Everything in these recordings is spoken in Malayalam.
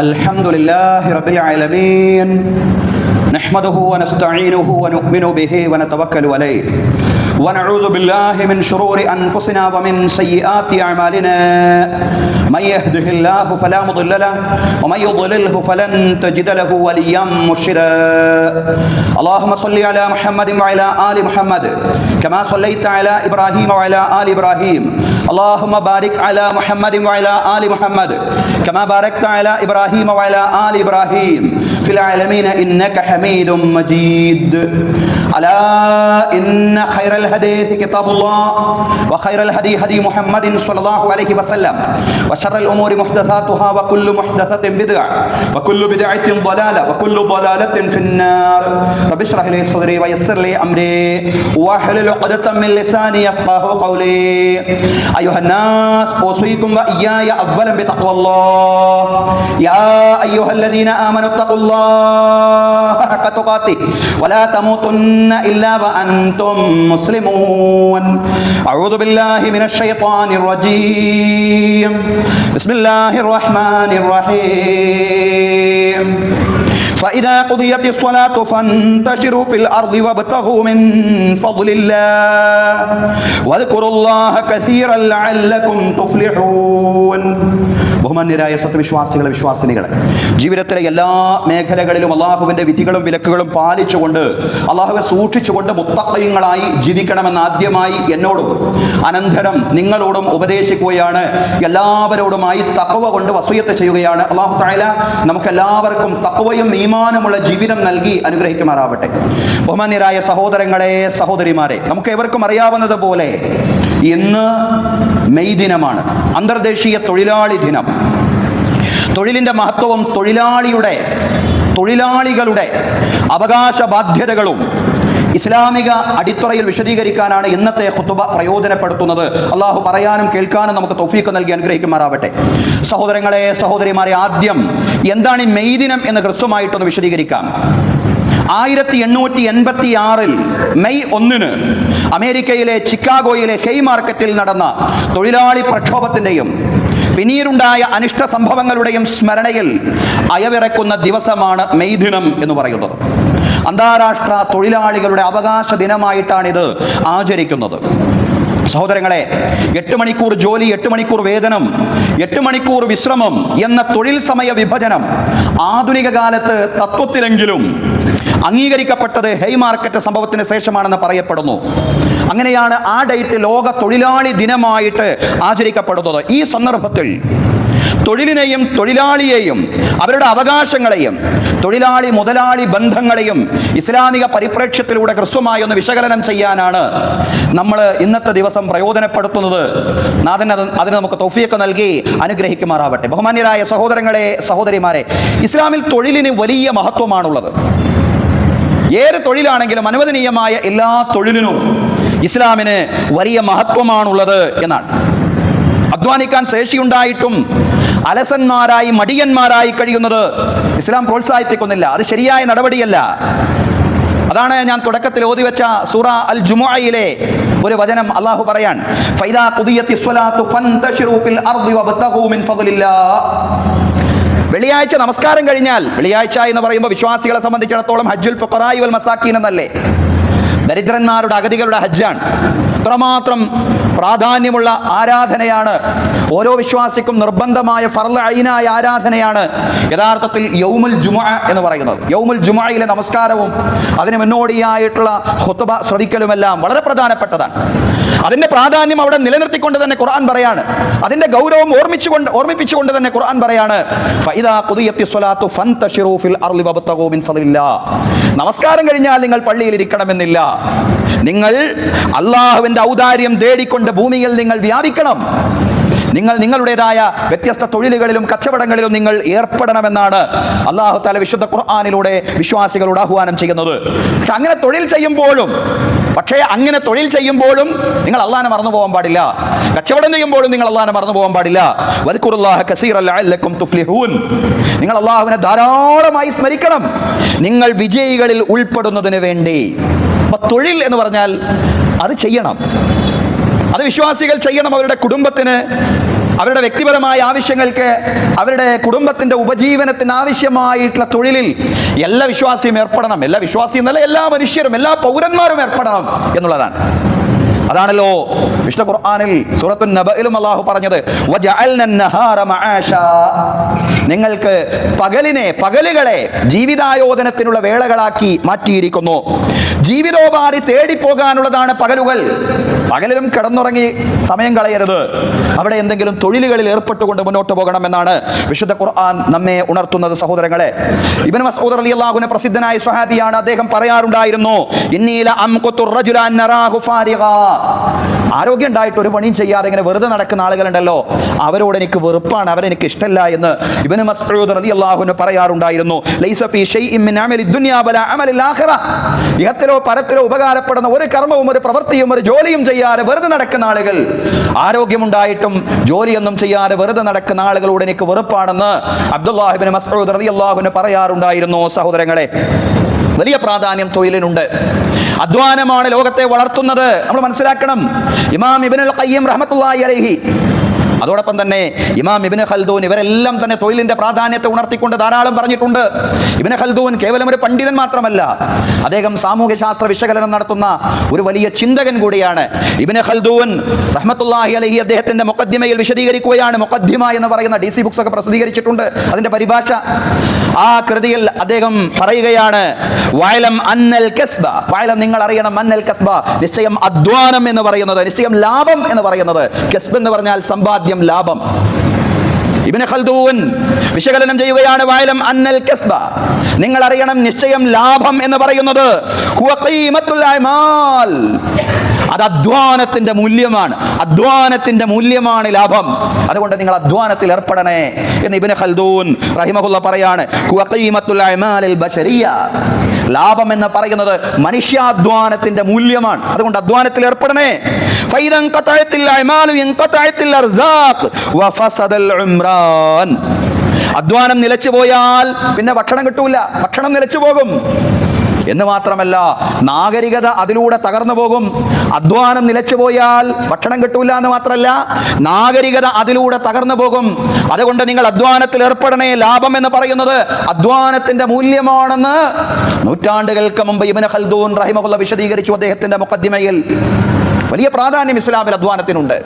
الحمد لله رب العالمين نحمده ونستعينه ونؤمن به ونتوكل عليه ونعوذ بالله من شرور أنفسنا ومن سيئات أعمالنا من يهده الله فلا مضل له ومن يضلله فلن تجد له وليا مرشدا اللهم صل على محمد وعلى آل محمد كما صليت على إبراهيم وعلى آل إبراهيم اللهم بارك على محمد وعلى آل محمد كما باركت على إبراهيم وعلى آل إبراهيم في العالمين إنك حميد مجيد ألا إن خير الحديث كتاب الله وخير الهدي هدي محمد صلى الله عليه وسلم وشر الأمور محدثاتها وكل محدثة بدعة وكل بدعة ضلالة وكل ضلالة في النار رب اشرح لي صدري ويسر لي أمري واحلل عقدة من لساني يفقهوا قولي أيها الناس أوصيكم وإياي أولا بتقوى الله يا أيها الذين آمنوا اتقوا الله حق تقاته ولا تموتن إلا وأنتم مسلمون أعوذ بالله من الشيطان الرجيم بسم الله الرحمن الرحيم فإذا قضيت الصلاة فانتشروا في الأرض وابتغوا من فضل الله واذكروا الله كثيرا لعلكم تفلحون ബഹുമാന്യരായ സത്യവിശ്വാസികളെ വിശ്വാസിനികളെ, ജീവിതത്തിലെ എല്ലാ മേഖലകളിലും അള്ളാഹുവിൻ്റെ വിധികളും വിലക്കുകളും പാലിച്ചുകൊണ്ട് അള്ളാഹുവെ സൂക്ഷിച്ചുകൊണ്ട് മുത്തഖീങ്ങളായി ജീവിക്കണമെന്ന് ആദ്യമായി എന്നോടും അനന്തരം നിങ്ങളോടും ഉപദേശിക്കുകയാണ്. എല്ലാവരോടുമായി തഖ്വ കൊണ്ട് വസിയത്ത് ചെയ്യുകയാണ്. അള്ളാഹു തആല നമുക്കെല്ലാവർക്കും തഖ്വയും ഈമാനുമുള്ള ജീവിതം നൽകി അനുഗ്രഹിക്കുമാറാവട്ടെ. ബഹുമാന്യരായ സഹോദരങ്ങളെ, സഹോദരിമാരെ, നമുക്ക് ഏവർക്കും അറിയാവുന്നതുപോലെ ഇന്ന് മെയ് ദിനമാണ്, അന്തർദേശീയ തൊഴിലാളി ദിനം. തൊഴിലിൻ്റെ മഹത്വവും തൊഴിലാളികളുടെ അവകാശ ബാധ്യതകളും ഇസ്ലാമിക അടിത്തറയിൽ വിശദീകരിക്കാനാണ് ഇന്നത്തെ ഖുതുബ പ്രയോജനപ്പെടുത്തുന്നത്. അള്ളാഹു പറയാനും കേൾക്കാനും നമുക്ക് തൗഫീഖ് നൽകി അനുഗ്രഹിക്കുമാറാവട്ടെ. സഹോദരങ്ങളെ, സഹോദരിമാരെ, ആദ്യം എന്താണ് ഈ മെയ് ദിനം എന്ന് ഹ്രസ്വമായിട്ടൊന്ന് വിശദീകരിക്കാം. 1886 മെയ് 1 അമേരിക്കയിലെ ചിക്കാഗോയിലെ ഹെയ് മാർക്കറ്റിൽ നടന്ന തൊഴിലാളി പ്രക്ഷോഭത്തിൻ്റെയും പിന്നീടുണ്ടായ അനിഷ്ട സംഭവങ്ങളുടെയും സ്മരണയിൽ അയവിറക്കുന്ന ദിവസമാണ് മെയ് ദിനം എന്ന് പറയുന്നത്. അന്താരാഷ്ട്ര തൊഴിലാളികളുടെ അവകാശ ദിനമായിട്ടാണിത് ആചരിക്കുന്നത്. സഹോദരങ്ങളെ, 8 മണിക്കൂർ ജോലി, 8 മണിക്കൂർ വേതനം, 8 മണിക്കൂർ വിശ്രമം എന്ന തൊഴിൽ സമയ വിഭജനം ആധുനിക കാലത്ത് തത്വത്തിലെങ്കിലും അംഗീകരിക്കപ്പെട്ടത് ഹെയ് മാർക്കറ്റ് സംഭവത്തിന് ശേഷമാണെന്ന് പറയപ്പെടുന്നു. അങ്ങനെയാണ് ആ ഡേറ്റ് ലോക തൊഴിലാളി ദിനമായിട്ട് ആചരിക്കപ്പെടുന്നത്. ഈ സന്ദർഭത്തിൽ തൊഴിലിനെയും തൊഴിലാളിയെയും അവരുടെ അവകാശങ്ങളെയും തൊഴിലാളി മുതലാളി ബന്ധങ്ങളെയും ഇസ്ലാമിക പരിപ്രേക്ഷ്യത്തിലൂടെ ഹ്രസ്വമായി ഒന്ന് വിശകലനം ചെയ്യാനാണ് നമ്മൾ ഇന്നത്തെ ദിവസം പ്രയോജനപ്പെടുത്തുന്നത്. അതിന് നമുക്ക് തൗഫീഖ് നൽകി അനുഗ്രഹിക്കുമാറാവട്ടെ. ബഹുമാന്യരായ സഹോദരങ്ങളെ, സഹോദരിമാരെ, ഇസ്ലാമിൽ തൊഴിലിന് വലിയ മഹത്വമാണുള്ളത്. ഏത് തൊഴിലാണെങ്കിലും അനുവദനീയമായ എല്ലാ തൊഴിലിനും ഇസ്ലാമിന് വലിയ മഹത്വമാണുള്ളത് എന്നാണ്. അധ്വാനിക്കാൻ ശേഷിയുണ്ടായിട്ടും അലസന്മാരായി മടിയന്മാരായി കഴിയുന്നത് ഇസ്ലാം പ്രോത്സാഹിപ്പിക്കുന്നില്ല. അത് ശരിയായ നടപടിയല്ല. അതാണ് ഞാൻ തുടക്കത്തിൽ ഓതി വെച്ച സൂറ അൽ ജുമുഅയിലെ ഒരു വചനം. അല്ലാഹു പറയാൻ, ഫൈദാ ഖുദിയത്തിസ് സ്വലാത്തു ഫന്തശിറൂ ഫിൽ അർദി വബ്തഗൂ മിൻ ഫദ്ലില്ലാഹ്. വെള്ളിയാഴ്ച നമസ്കാരം കഴിഞ്ഞാൽ, വെള്ളിയാഴ്ച എന്ന് പറയുമ്പോൾ വിശ്വാസികളെ സംബന്ധിച്ചിടത്തോളം ഹജ്ജുൽ ഫുഖറാഇ വൽ മസാക്കീൻ എന്നല്ലേ, ദരിദ്രന്മാരുടെ അഗതികളുടെ ഹജ്ജാണ്. അത്രമാത്രം പ്രാധാന്യമുള്ള ആരാധനയാണ്. ഓരോ വിശ്വാസിക്കും നിർബന്ധമായ ഫർള് ഐനായ ആരാധനയാണ് യഥാർത്ഥത്തിൽ യൗമുൽ ജുമുഅ എന്ന് പറയുന്നത്. യൗമുൽ ജുമുഅയിലെ നമസ്കാരവും അതിന് മുന്നോടിയായിട്ടുള്ള ഖുതുബ ശ്രവിക്കലുമെല്ലാം വളരെ പ്രധാനപ്പെട്ടതാണ്. അതിന്റെ പ്രാധാന്യം അവിടെ നിലനിർത്തിക്കൊണ്ട് തന്നെ ഖുർആൻ പറയാണ്. അതിന്റെ ഗൗരവം ഓർമ്മിപ്പിച്ചുകൊണ്ട് തന്നെ ഖുർആൻ പറയാണ്, ഫഇദാ ഖുദിയത്തിസ് സ്വലാത്തു ഫന്തശിറൂ ഫിൽ അർളി വബ്തഗൂ മിൻ ഫദ്ലില്ലാഹ്. നമസ്കാരം കഴിഞ്ഞാൽ നിങ്ങൾ പള്ളിയിൽ ഇരിക്കണമെന്നില്ല. നിങ്ങൾ അല്ലാഹുവിന്റെ ഔദാര്യം തേടിക്കൊണ്ട് ഭൂമിയിൽ നിങ്ങൾ വ്യാപിക്കണം. നിങ്ങൾ നിങ്ങളുടേതായ വ്യത്യസ്ത തൊഴിലുകളിലും കച്ചവടങ്ങളിലും നിങ്ങൾ ഏർപ്പെടണമെന്നാണ് അല്ലാഹു തആല വിശുദ്ധ ഖുർആനിലൂടെ വിശ്വാസികളോട് ആഹ്വാനം ചെയ്യുന്നത്. പക്ഷെ അങ്ങനെ തൊഴിൽ ചെയ്യുമ്പോഴും നിങ്ങൾ അല്ലാഹനെ മറന്നു പോകാൻ പാടില്ല. കച്ചവടം ചെയ്യുമ്പോഴും നിങ്ങൾ അല്ലാഹനെ മറന്നു പോകാൻ പാടില്ല. വദ്കുറുല്ലാഹ കസീറൻ ലഅല്ലക്കും തുഫ്ലിഹൂൻ. നിങ്ങൾ അല്ലാഹുവിനെ ധാരാളമായി സ്മരിക്കണം, നിങ്ങൾ വിജയികളിൽ ഉൾപ്പെടുന്നതിന് വേണ്ടി. അപ്പോൾ തൊഴിൽ എന്ന് പറഞ്ഞാൽ അത് ചെയ്യണം, അത് വിശ്വാസികൾ ചെയ്യണം. അവരുടെ കുടുംബത്തിന് അവരുടെ വ്യക്തിപരമായ ആവശ്യങ്ങൾക്ക്, അവരുടെ കുടുംബത്തിന്റെ ഉപജീവനത്തിന് ആവശ്യമായിട്ടുള്ള തൊഴിലിൽ എല്ലാ വിശ്വാസിയും ഏർപ്പെടണം. എല്ലാ വിശ്വാസിയും എന്നല്ല, എല്ലാ മനുഷ്യരും, എല്ലാ പൗരന്മാരും ഏർപ്പെടണം എന്നുള്ളതാണ്. അതാണല്ലോ വിശുദ്ധ ഖുർആനിൽ സൂറത്തുൻ നബയിലും അല്ലാഹു പറഞ്ഞത്, വജഅൽന അൻ-നഹാറ മആശാ, നിങ്ങൾക്ക് പകലുകളെ ജീവിതായോധനത്തിനുള്ള വേളകളാക്കി മാറ്റിയിരിക്കുന്നു. ജീവിതോപാധി തേടിപ്പോകാനുള്ളതാണ് പകലുകൾ. പകലിലും കിടന്നുറങ്ങി സമയം കളയരുത്. അവിടെ എന്തെങ്കിലും തൊഴിലുകളിൽ ഏർപ്പെട്ടുകൊണ്ട് മുന്നോട്ട് പോകണമെന്നാണ് വിശുദ്ധ ഖുർആൻ നമ്മെ ഉണർത്തുന്നത്. സഹോദരങ്ങളെ, ഇബ്നു മസ്ഊദ് റളിയല്ലാഹു അൻഹു പ്രസിദ്ധനായ സ്വഹാബിയാണ്. അദ്ദേഹം പറയാറുണ്ടായിരുന്നു, ഇന്നീല അംഖുതു റജുല അൻ നറാഹു ഫാരിഗാ, ആരോഗ്യം ഉണ്ടായിട്ട് ഒരു പണിയും ചെയ്യാതെ ഇങ്ങനെ വെറുതെ നടക്കുന്ന ആളുകളുണ്ടല്ലോ, അവരോട് എനിക്ക് വെറുപ്പാണ്, അവരെനിക്ക് ഇഷ്ടമല്ല എന്ന് ഇബ്നു മസ്ഊദ് റളിയല്ലാഹു അൻഹു പറയാറുണ്ടായിരുന്നു. ലൈസ ഫീ ഷൈഇൻ മിൻ അമലി ദുനിയാ വലാ അമലിൽ ആഖിറ, ഇഹത്തിലോ പരത്തിലോ ഉപകാരപ്പെടുന്ന ഒരു കർമ്മവും ഒരു പ്രവൃത്തിയും ഒരു ജോലിയും ചെയ്യാതെ വെറുതെ നടക്കുന്ന ആളുകൾ, ആരോഗ്യമുണ്ടായിട്ടും ജോലിയൊന്നും ചെയ്യാതെ വെറുതെ നടക്കുന്ന ആളുകളോട് എനിക്ക് വെറുപ്പാണെന്ന് അബ്ദുല്ലാഹ് ഇബ്നു മസ്ഊദ് റളിയല്ലാഹു അൻഹു പറയാറുണ്ടായിരുന്നു. സഹോദരങ്ങളെ, വലിയ പ്രാധാന്യം തൊഴിലിനുണ്ട്. അധ്വാനമാണ് ലോകത്തെ വളർത്തുന്നത്, നമ്മൾ മനസ്സിലാക്കണം. ഇമാം ഇബ്നുൽ ഖയ്യിം റഹ്മത്തുള്ളാഹി അലൈഹി, അതോടൊപ്പം തന്നെ ഇമാം ഇബ്നു ഖൽദൂൻ, ഇവരെല്ലാം തന്നെ തൊഴിലിന്റെ പ്രാധാന്യത്തെ ഉണർത്തിക്കൊണ്ട് ധാരാളം പറഞ്ഞിട്ടുണ്ട്. ഇബ്നു ഖൽദൂൻ കേവലം ഒരു പണ്ഡിതൻ മാത്രമല്ല, അദ്ദേഹം സാമൂഹ്യശാസ്ത്ര വിശകലനം നടത്തുന്ന ഒരു വലിയ ചിന്തകൻ കൂടിയാണ്. ഇബ്നു ഖൽദൂൻ റഹ്മത്തുള്ളാഹി അലൈഹി അദ്ദേഹത്തിന്റെ മുഖദ്ദിമയിൽ വിശദീകരിക്കുകയാണ്. മുഖദ്ദിമ എന്ന് പറയുന്ന DC ബുക്സ് ഒക്കെ പ്രസിദ്ധീകരിച്ചിട്ടുണ്ട്, അതിന്റെ പരിഭാഷ. ആ കൃതിയിൽ അദ്ദേഹം പറയുകയാണ്, വഅലം അന്നൽ കസ്ബ, വഅലം നിങ്ങൾ അറിയണം, അന്നൽ കസ്ബ നിശ്ചയം അധ്വാനം എന്ന് പറയുന്നത്, നിശ്ചയം ലാഭം എന്ന് പറയുന്നത്, കസ്ബ് എന്ന് പറഞ്ഞാൽ സമ്പാദ്യം, ലാഭം. ഇബ്നു ഖൽദൂൻ വിശകലനം ചെയ്യുകയാണ്, വഅലം അന്നൽ കസ്ബ, നിങ്ങൾ അറിയണം, നിശ്ചയം ലാഭം എന്ന് പറയുന്നത് ഹുവ ഖീമത്തുൽ അമാൽ, അത് അധ്വാനത്തിന്റെ മൂല്യമാണ്. അധ്വാനത്തിന്റെ മൂല്യമാണ് ലാഭം. അതുകൊണ്ട് നിങ്ങൾ അധ്വാനത്തിൽ ഏർപ്പെടണേ എന്ന് ഇബ്നു ഖൽദൂൻ റഹിമഹുല്ലാഹ് പറയാണ്. ഹുവ ഖീമത്തുൽ അമാലിൽ ബശരിയ, ലാഭം എന്ന് പറയുന്നത് മനുഷ്യാധ്വാനത്തിന്റെ മൂല്യമാണ്. അതുകൊണ്ട് അധ്വാനത്തിൽ ഏർപ്പെടണേ. ഫൈദൻ ഖതഅത്തിൽ അമാലു ഇൻഖതഅത്തിൽ അർസാഖ് വഫസദൽ ഉംറാൻ, അധ്വാനം നിലച്ചു പോയാൽ പിന്നെ ഭക്ഷണം കിട്ടൂല, ഭക്ഷണം നിലച്ചു പോകും. എന്ന് മാത്രമല്ല, നാഗരികത അതിലൂടെ തകർന്നു പോകും. അധ്വാനം നിലച്ചു പോയാൽ ഭക്ഷണം കിട്ടൂല എന്ന് മാത്രമല്ല, നാഗരികത അതിലൂടെ തകർന്നു പോകും. അതുകൊണ്ട് നിങ്ങൾ അധ്വാനത്തിൽ ഏർപ്പെടണേ. ലാഭം എന്ന് പറയുന്നത് അധ്വാനത്തിന്റെ മൂല്യമാണെന്ന് നൂറ്റാണ്ടുകൾക്ക് മുമ്പ് ഇബ്നു ഖൽദൂൻ റഹിമഹുല്ലാഹ് വിശദീകരിച്ചു അദ്ദേഹത്തിന്റെ മുഖദ്ദിമയിൽ. വലിയ പ്രാധാന്യം ഇസ്ലാമിൽ അധ്വാനത്തിനുണ്ട്.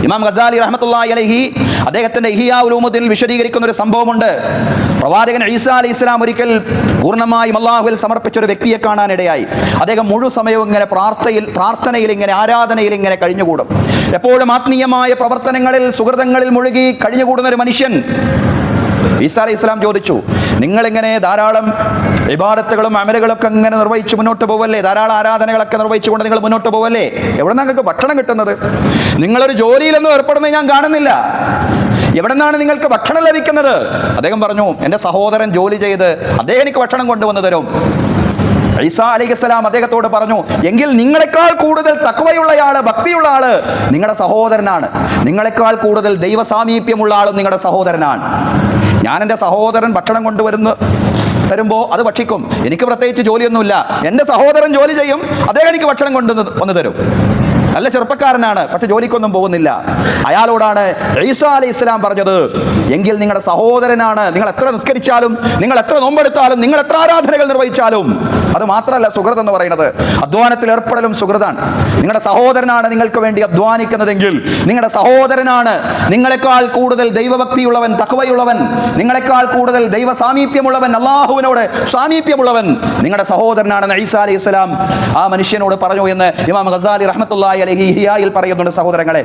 ഇമാം ഗസാലി റഹ്മത്തുള്ളാഹി അലൈഹി അദ്ദേഹത്തിന്റെ ഇഹ്യാ ഉലൂമുദ്ദീനിൽ വിശദീകരിക്കുന്ന ഒരു സംഭവമുണ്ട്. പ്രവാചകൻ ഈസാ അലൈഹിസ്സലാം ഒരിക്കൽ പൂർണ്ണമായും അല്ലാഹുവിൽ സമർപ്പിച്ച ഒരു വ്യക്തിയെ കാണാനിടയായി. അദ്ദേഹം മുഴു സമയവും ഇങ്ങനെ പ്രാർത്ഥനയിൽ ഇങ്ങനെ ആരാധനയിൽ ഇങ്ങനെ കഴിഞ്ഞുകൂടും. എപ്പോഴും ആത്മീയമായ പ്രവർത്തനങ്ങളിൽ സുഹൃതങ്ങളിൽ മുഴുകി കഴിഞ്ഞുകൂടുന്ന ഒരു മനുഷ്യൻ. ഈസാ അലൈഹിസ്സലാം ചോദിച്ചു, നിങ്ങളിങ്ങനെ ധാരാളം ഇബാദത്തുകളും അമലുകളൊക്കെ ഇങ്ങനെ നിർവഹിച്ച് മുന്നോട്ട് പോവല്ലേ, ധാരാളം ആരാധനകളൊക്കെ നിർവഹിച്ചുകൊണ്ട് നിങ്ങൾ മുന്നോട്ട് പോവല്ലേ, എവിടെ നിന്നാണ് നിങ്ങൾക്ക് ഭക്ഷണം കിട്ടുന്നത്? നിങ്ങളൊരു ജോലിയിലൊന്നും ഏർപ്പെടുന്നത് ഞാൻ കാണുന്നില്ല, എവിടെ നിന്നാണ് നിങ്ങൾക്ക് ഭക്ഷണം ലഭിക്കുന്നത്? അദ്ദേഹം പറഞ്ഞു, എൻ്റെ സഹോദരൻ ജോലി ചെയ്ത് അദ്ദേഹം എനിക്ക് ഭക്ഷണം കൊണ്ടുവന്ന് തരും. ഈസാ അലൈഹിസ്സലാം അദ്ദേഹത്തോട് പറഞ്ഞു, എങ്കിൽ നിങ്ങളെക്കാൾ കൂടുതൽ തഖ്വയുള്ള ഭക്തിയുള്ള ആള് നിങ്ങളുടെ സഹോദരനാണ്, നിങ്ങളെക്കാൾ കൂടുതൽ ദൈവ സാമീപ്യമുള്ള ആളും നിങ്ങളുടെ സഹോദരനാണ്. ഞാൻ എൻ്റെ സഹോദരൻ ഭക്ഷണം തരുമ്പോൾ അത് ഭക്ഷിക്കും, എനിക്ക് പ്രത്യേകിച്ച് ജോലിയൊന്നുമില്ല. എൻ്റെ സഹോദരൻ ജോലി ചെയ്യും, അദ്ദേഹം എനിക്ക് ഭക്ഷണം വന്നു തരും. നല്ല ചെറുപ്പക്കാരനാണ്, പക്ഷെ ജോലിക്കൊന്നും പോകുന്നില്ല. അയാളോടാണ് ഈസാ അലൈഹിസ്സലാം പറഞ്ഞത്, എങ്കിൽ നിങ്ങളുടെ സഹോദരനാണ്. നിങ്ങൾ എത്ര നിസ്കരിച്ചാലും, നിങ്ങൾ എത്ര നോമ്പെടുത്താലും, നിങ്ങൾ എത്ര ആരാധനകൾ നിർവഹിച്ചാലും, അത് മാത്രമല്ല സുഹൃത്ത് എന്ന് പറയുന്നത്, അധ്വാനത്തിൽ ഏർപ്പെടലും സുഹൃത്താണ്. നിങ്ങളുടെ സഹോദരനാണ് നിങ്ങൾക്ക് വേണ്ടി അധ്വാനിക്കുന്നതെങ്കിൽ, നിങ്ങളുടെ സഹോദരനാണ് നിങ്ങളെക്കാൾ കൂടുതൽ ദൈവഭക്തിയുള്ളവൻ, തഖ്വയുള്ളവൻ, നിങ്ങളെക്കാൾ കൂടുതൽ ദൈവ സാമീപ്യമുള്ളവൻ, അല്ലാഹുവിനോട് സാമീപ്യമുള്ളവൻ നിങ്ങളുടെ സഹോദരനാണെന്ന് ഈസാ അലൈഹിസ്സലാം ആ മനുഷ്യനോട് പറഞ്ഞു എന്ന് ഇമാം ഗസാലി റഹ്മത്തുള്ളാഹി അലൈഹി ഇഹ്യായിൽ പറയുന്നുണ്ട്. സഹോദരങ്ങളെ,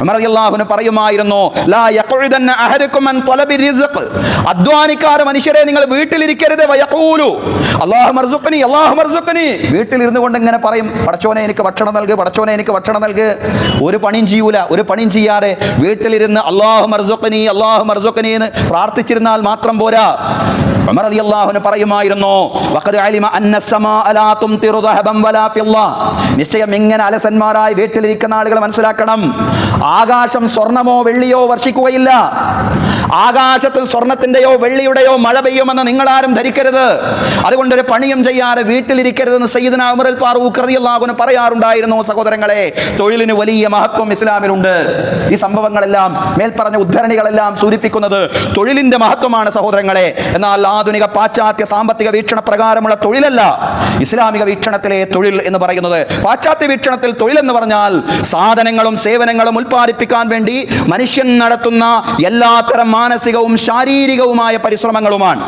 ഉമർ റളിയല്ലാഹു അൻഹു പറയുമായിരുന്നു, ലാ യഖഉദന്ന അഹദുകും അൻ തലബി റിസ്ഖ്, അധ്വാനിക്കാതെ മനുഷ്യരെ നിങ്ങൾ വീട്ടിലിരിക്കരുത്. വയഖൂലു അല്ലാഹുമ്മ അർസുഖ്നി അല്ലാഹുമ്മ അർസുഖ്നി, വീട്ടിലിരുന്നു കൊണ്ട് ഇങ്ങനെ പറയും, പടച്ചോനെ എനിക്ക് ഭക്ഷണം നൽക്, പടച്ചോനെ എനിക്ക് ഭക്ഷണം നൽക്. ഒരു പണിയും ചെയ്യൂല, ഒരു പണിയും ചെയ്യാതെ വീട്ടിലിരുന്ന് അല്ലാഹുമ്മ അർസുഖ്നി അല്ലാഹുമ്മ അർസുഖ്നി എന്ന് പ്രാർത്ഥിച്ചിരുന്നാൽ മാത്രം പോരാ. ഉമർ റളിയല്ലാഹു അൻഹു പറയുമായിരുന്നു, വഖദ് അലിമ അന്ന സമാഅ ലാ തുംതിറു ദഹബൻ വലാ ഫിദ്ദ, നിശ്ചയം ഇങ്ങനെ അലസന്മാരായി വീട്ടിലിരിക്കുന്ന ആളുകൾ മനസ്സിലാക്കണം, ആകാശം സ്വർണമോ വെള്ളിയോ വർഷിക്കുകയില്ല. ആകാശത്തിൽ സ്വർണത്തിന്റെയോ വെള്ളിയുടെയോ മഴ പെയ്യുമെന്ന് നിങ്ങൾ ആരും ധരിക്കരുത്. അതുകൊണ്ടൊരു പണിയും ചെയ്യാതെ വീട്ടിലിരിക്കരുതെന്ന് സയ്യിദുനാ ഉമർ അൽ ഫാറൂഖ് റളിയല്ലാഹു അൻഹു പറയാറുണ്ടായിരുന്നു. സഹോദരങ്ങളെ, തൊഴിലിന് വലിയ മഹത്വം ഇസ്ലാമിലുണ്ട്. ഈ സംഭവങ്ങളെല്ലാം, മേൽപ്പറഞ്ഞ ഉദ്ധരണികളെല്ലാം സൂചിപ്പിക്കുന്നത് തൊഴിലിന്റെ മഹത്വമാണ് സഹോദരങ്ങളെ. എന്നാൽ ആധുനിക പാശ്ചാത്യ സാമ്പത്തിക വീക്ഷണ പ്രകാരമുള്ള തൊഴിലല്ല ഇസ്ലാമിക വീക്ഷണത്തിലെ തൊഴിൽ എന്ന് പറയുന്നത്. പാശ്ചാത്യ വീക്ഷണത്തിൽ തൊഴിൽ എന്ന് പറഞ്ഞാൽ സാധനങ്ങളും സേവനങ്ങളും ഉൽപ്പാദിപ്പിക്കാൻ വേണ്ടി മനുഷ്യൻ നടത്തുന്ന എല്ലാത്തരം മാനസികവും ശാരീരികവുമായ പരിശ്രമങ്ങളുമാണ്.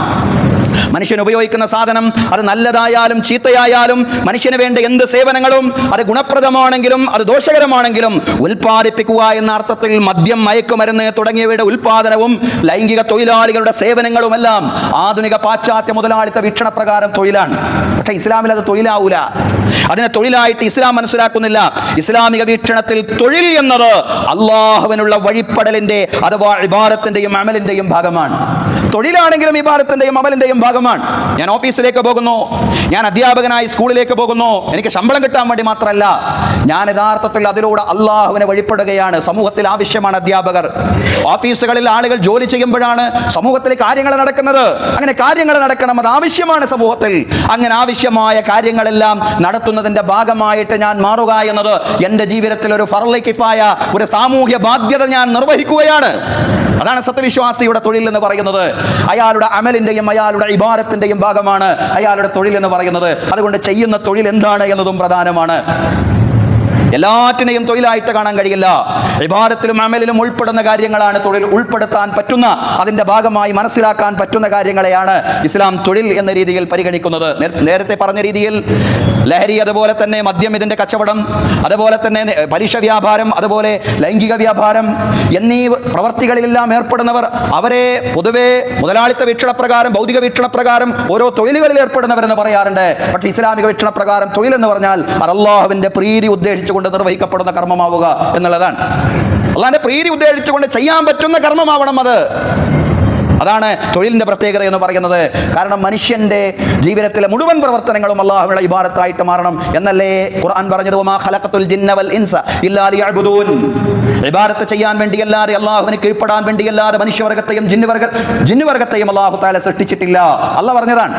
മനുഷ്യൻ ഉപയോഗിക്കുന്ന സാധനം അത് നല്ലതായാലും ചീത്തയായാലും മനുഷ്യന് വേണ്ട എന്ത് സേവനങ്ങളും അത് ഗുണപ്രദമാണെങ്കിലും അത് ദോഷകരമാണെങ്കിലും ഉൽപ്പാദിപ്പിക്കുക എന്ന അർത്ഥത്തിൽ മദ്യം, മയക്കുമരുന്ന് തുടങ്ങിയവയുടെ ഉൽപാദനവും ലൈംഗിക തൊഴിലാളികളുടെ സേവനങ്ങളുമെല്ലാം ആധുനിക പാശ്ചാത്യ മുതലാളിത്ത വീക്ഷണപ്രകാരം തൊഴിലാണ്. പക്ഷേ ഇസ്ലാമിൽ അത് തൊഴിലാവൂല. അതിനെ തൊഴിലായിട്ട് ഇസ്ലാം മനസ്സിലാക്കുന്നില്ല. ഇസ്ലാമിക വീക്ഷണത്തിൽ തൊഴിൽ എന്നത് അള്ളാഹുവിനുള്ള വഴിപ്പെടലിന്റെ അഥവാ ഇബാദത്തിന്റെയും അമലിന്റെയും ഭാഗമാണ്. തൊഴിലാണെങ്കിലും ഇബാദത്തിന്റെയും അമലിന്റെയും ഭാഗമാണ്. ഞാൻ ഓഫീസിലേക്ക് പോകുന്നു, ഞാൻ അധ്യാപകനായി സ്കൂളിലേക്ക് പോകുന്നു, എനിക്ക് ശമ്പളം കിട്ടാൻ വേണ്ടി മാത്രമല്ല, ഞാൻ യഥാർത്ഥത്തിൽ അതിലൂടെ അള്ളാഹുവിനെ വഴിപ്പെടുകയാണ്. സമൂഹത്തിൽ ആവശ്യമാണ് അധ്യാപകർ. ഓഫീസുകളിൽ ആളുകൾ ജോലി ചെയ്യുമ്പോഴാണ് സമൂഹത്തിൽ കാര്യങ്ങൾ നടക്കുന്നത്. അങ്ങനെ കാര്യങ്ങൾ നടക്കണം, അത് ആവശ്യമാണ് സമൂഹത്തിൽ. അങ്ങനെ ആവശ്യമായ കാര്യങ്ങളെല്ലാം നടത്തുന്നതിന്റെ ഭാഗമായിട്ട് ഞാൻ മാറുക എന്നത് എൻ്റെ ജീവിതത്തിൽ ഒരു ഫർള് കിഫായ, ഒരു സാമൂഹ്യ ബാധ്യത ഞാൻ നിർവഹിക്കുകയാണ്. അതാണ് സത്യവിശ്വാസിയുടെ തൊഴിൽ എന്ന് പറയുന്നത്. അയാളുടെ അമലിന്റെയും അയാളുടെ ഇബാദത്തിന്റെയും ഭാഗമാണ് അയാളുടെ തൊഴിൽ എന്ന് പറയുന്നത്. അതുകൊണ്ട് ചെയ്യുന്ന തൊഴിൽ എന്താണ് എന്നതും പ്രധാനമാണ്. എല്ലാറ്റിനെയും തൊഴിലായിട്ട് കാണാൻ കഴിയില്ല. ഇബാദത്തിലും അമലിലും ഉൾപ്പെടുന്ന കാര്യങ്ങളാണ് തൊഴിൽ. ഉൾപ്പെടുത്താൻ പറ്റുന്ന, അതിന്റെ ഭാഗമായി മനസ്സിലാക്കാൻ പറ്റുന്ന കാര്യങ്ങളെയാണ് ഇസ്ലാം തൊഴിൽ എന്ന രീതിയിൽ പരിഗണിക്കുന്നത്. നേരത്തെ പറഞ്ഞ രീതിയിൽ ലഹരി, അതുപോലെ തന്നെ മദ്യം, ഇതിന്റെ കച്ചവടം, അതുപോലെ തന്നെ പലിശ വ്യാപാരം, അതുപോലെ ലൈംഗിക വ്യാപാരം എന്നീ പ്രവർത്തികളിലെല്ലാം ഏർപ്പെടുന്നവർ അവരെ പൊതുവെ മുതലാളിത്ത വീക്ഷണപ്രകാരം, ഭൗതിക വീക്ഷണപ്രകാരം ഓരോ തൊഴിലുകളിൽ ഏർപ്പെടുന്നവരെന്ന് പറയാറുണ്ട്. പക്ഷേ ഇസ്ലാമിക വീക്ഷണപ്രകാരം തൊഴിൽ എന്ന് പറഞ്ഞാൽ അല്ലാഹുവിന്റെ പ്രീതി ഉദ്ദേശിച്ചു കൊണ്ട് നിർവഹിക്കപ്പെടുന്ന കർമ്മമാവുക എന്നുള്ളതാണ്. അല്ലാഹുവിന്റെ പ്രീതി ഉദ്ദേശിച്ചുകൊണ്ട് ചെയ്യാൻ പറ്റുന്ന കർമ്മമാവണം അത്. അതാണ് തൊഴിലിന്റെ പ്രത്യേകത എന്ന് പറയുന്നത്. കാരണം മനുഷ്യന്റെ ജീവിതത്തിലെ മുഴുവൻ പ്രവർത്തനങ്ങളും അല്ലാഹുവിന്റെ ഇബാദത്തായിട്ട് മാറണം എന്നല്ലേ ഖുർആൻ പറഞ്ഞത്, വമാ ഖലഖതുൽ ജിന്ന വൽ ഇൻസ ഇല്ലാ ലിയഅ്ബുദൂൻ. ഇബാദത്ത് ചെയ്യാൻ വേണ്ടിയല്ലാതെ, അല്ലാഹുവിന് കീഴ്പ്പെടാൻ വേണ്ടിയല്ലാതെ മനുഷ്യവർഗത്തെയും ജിന്നുവർഗത്തെയും അല്ലാഹു തആല സൃഷ്ടിച്ചിട്ടില്ല. അല്ലാഹു പറഞ്ഞതാണ്,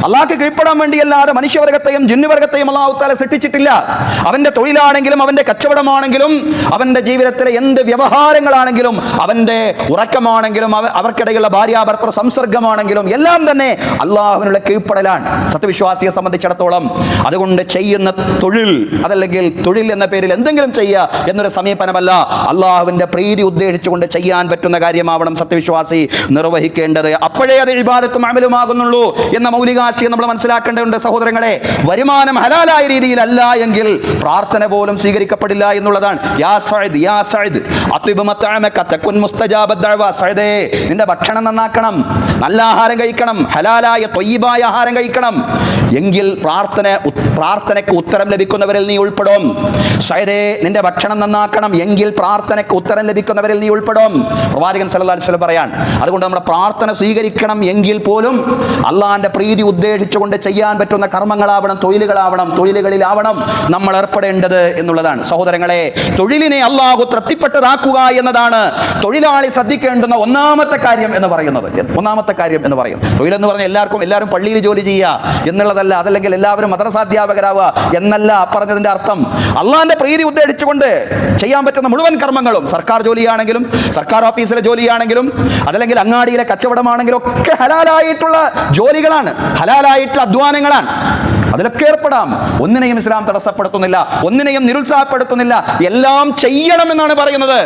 അല്ലാഹുക്ക് കീഴ്പ്പെടാൻ വേണ്ടിയല്ലാതെ മനുഷ്യവർഗത്തെയും ജിന്നുവർഗത്തെയും അല്ലാഹു തആല സൃഷ്ടിച്ചിട്ടില്ല. അവന്റെ തൊഴിലാണെങ്കിലും അവന്റെ കച്ചവടമാണെങ്കിലും അവന്റെ ജീവിതത്തിലെ എന്ത് വ്യവഹാരങ്ങളാണെങ്കിലും അവന്റെ ഉറക്കമാണെങ്കിലും അവർക്കിടയിലുള്ള ഭാര്യാഭർത്തൃ സംസർഗമാണെങ്കിലും എല്ലാം തന്നെ അള്ളാഹുവിനുള്ള കീഴ്പ്പെടലാണ് സത്യവിശ്വാസിയെ സംബന്ധിച്ചിടത്തോളം. അതുകൊണ്ട് ചെയ്യുന്ന തൊഴിൽ, അതല്ലെങ്കിൽ തൊഴിൽ എന്ന പേരിൽ എന്തെങ്കിലും ചെയ്യുക എന്നൊരു സമീപനമല്ല. അള്ളാഹുവിന്റെ പ്രീതി ഉദ്ദേശിച്ചുകൊണ്ട് ചെയ്യാൻ പറ്റുന്ന കാര്യമാവണം സത്യവിശ്വാസി നിർവഹിക്കേണ്ടത്. അപ്പോഴേ അത് ഇബാദത്തും അമലുമാകുന്നുള്ളൂ എന്ന മൗലികാശയം നമ്മൾ മനസ്സിലാക്കേണ്ടതുണ്ട് സഹോദരങ്ങളെ. വരുമാനം ഹലാലായ രീതിയിലല്ല എങ്കിൽ പ്രാർത്ഥന പോലും സ്വീകരിക്കപ്പെടില്ല എന്നുള്ളതാണ്. യാ സഅദ്, യാ സഅദ് അത്ഇബ് മത്അമക തകുൻ മുസ്തജാബ ദഅവ. സഅദേ, നിന്റെ ഭക്ഷണം നന്നാക്കണം, നല്ല ആഹാരം കഴിക്കണം, ഹലാലായ ത്വയ്യിബായ ആഹാരം കഴിക്കണം, എങ്കിൽ പ്രാർത്ഥനയ്ക്ക് ഉത്തരം ലഭിക്കുന്നവരിൽ നീ ഉൾപ്പെടും. സഅദേ, നിന്റെ ഭക്ഷണം നന്നാക്കണം, എങ്കിൽ പ്രാർത്ഥനയ്ക്ക് ഉത്തരം ലഭിക്കുന്നവരിൽ നീ ഉൾപ്പെടും. പ്രവാചകൻ സല്ലല്ലാഹു അലൈഹി വസല്ലം പറയാൻ. അതുകൊണ്ട് നമ്മുടെ പ്രാർത്ഥന സ്വീകരിക്കണം എങ്കിൽ പോലും അള്ളാഹിന്റെ പ്രീതി ഉദ്ദേശിച്ചുകൊണ്ട് ചെയ്യാൻ പറ്റുന്ന കർമ്മങ്ങളാവണം, തൊഴിലുകളാവണം, തൊഴിലുകളിലാവണം നമ്മൾ ഏർപ്പെടേണ്ടത് എന്നുള്ളതാണ് സഹോദരങ്ങളെ. തൊഴിലിനെ അള്ളാഹു തൃപ്തിപ്പെട്ടതാക്കുക എന്നതാണ് തൊഴിലാളി ശ്രദ്ധിക്കേണ്ടുന്ന ഒന്നാമത്തെ കാര്യം എന്ന് പറയുന്നത്. ഒന്നാമത്തെ കാര്യം എന്ന് പറയും. തൊഴിലെന്ന് പറഞ്ഞാൽ എല്ലാവരും പള്ളിയിൽ ജോലി ചെയ്യുക എന്നുള്ളതല്ല, അതല്ലെങ്കിൽ എല്ലാവരും മദ്രസാധ്യാപകരാവുക എന്നല്ല പറഞ്ഞതിന്റെ അർത്ഥം. അള്ളാഹിന്റെ പ്രീതി ഉദ്ദേശിച്ചുകൊണ്ട് ചെയ്യാൻ പറ്റുന്ന മുഴുവൻ കർമ്മങ്ങളും, സർക്കാർ ജോലിയാണെങ്കിലും സർക്കാർ ഓഫീസിലെ ജോലിയാണെങ്കിലും അതല്ലെങ്കിൽ അങ്ങാടിയിലെ കച്ചവടമാണെങ്കിലും ഒക്കെ ഹലാലായിട്ടുള്ള ജോലികളാണ്, ഹലാലായിട്ടുള്ള അധ്വാനങ്ങളാണ്. അതിലൊക്കെ ഏർപ്പെടാം. ഒന്നിനെയും ഇസ്ലാം തടസ്സപ്പെടുത്തുന്നില്ല, ഒന്നിനെയും നിരുത്സാഹപ്പെടുത്തുന്നില്ല. എല്ലാം ചെയ്യണമെന്നാണ് പറയുന്നത്.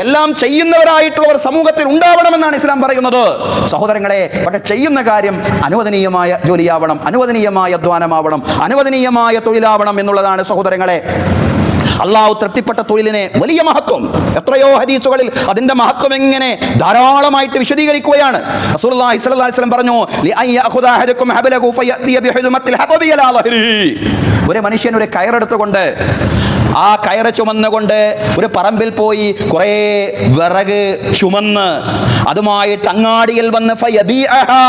എല്ലാം ചെയ്യുന്നവരായിട്ടുള്ളവർ സമൂഹത്തിൽ ഉണ്ടാവണമെന്നാണ് ഇസ്ലാം പറയുന്നത് സഹോദരങ്ങളെ. പക്ഷെ ചെയ്യുന്ന കാര്യം അനുവദനീയമായ ജോലിയാവണം, അനുവദനീയമായ അധ്വാനമാവണം, അനുവദനീയമായ തൊഴിലാവണം എന്നുള്ളതാണ് സഹോദരങ്ങളെ. അള്ളാഹു തൃപ്തിപ്പെട്ട തൊഴിലിനെ വലിയ മഹത്വം, എത്രയോ ഹദീസുകളിൽ അതിന്റെ മഹത്വം എങ്ങനെ ധാരാളമായിട്ട് വിശദീകരിക്കുകയാണ്. റസൂലുള്ളാഹി സ്വല്ലല്ലാഹു അലൈഹി വസല്ലം പറഞ്ഞു, ലിഅയ്യഖുദ അഹദുകും ഹബലഹു ഫയഅതി ബിഹുദമത്തിൽ ഹബബി അലാ ലഹ്രിഹി. ഒരു മനുഷ്യൻ ഒരു കയറെടുത്തുകൊണ്ട് ആ കയറ് ചുമന്നുകൊണ്ട് ഒരു പറമ്പിൽ പോയി കുറേ വിറക് ചുമന്ന് അതുമായിട്ട് അങ്ങാടിയിൽ വന്ന് ഫയബീഅഹാ,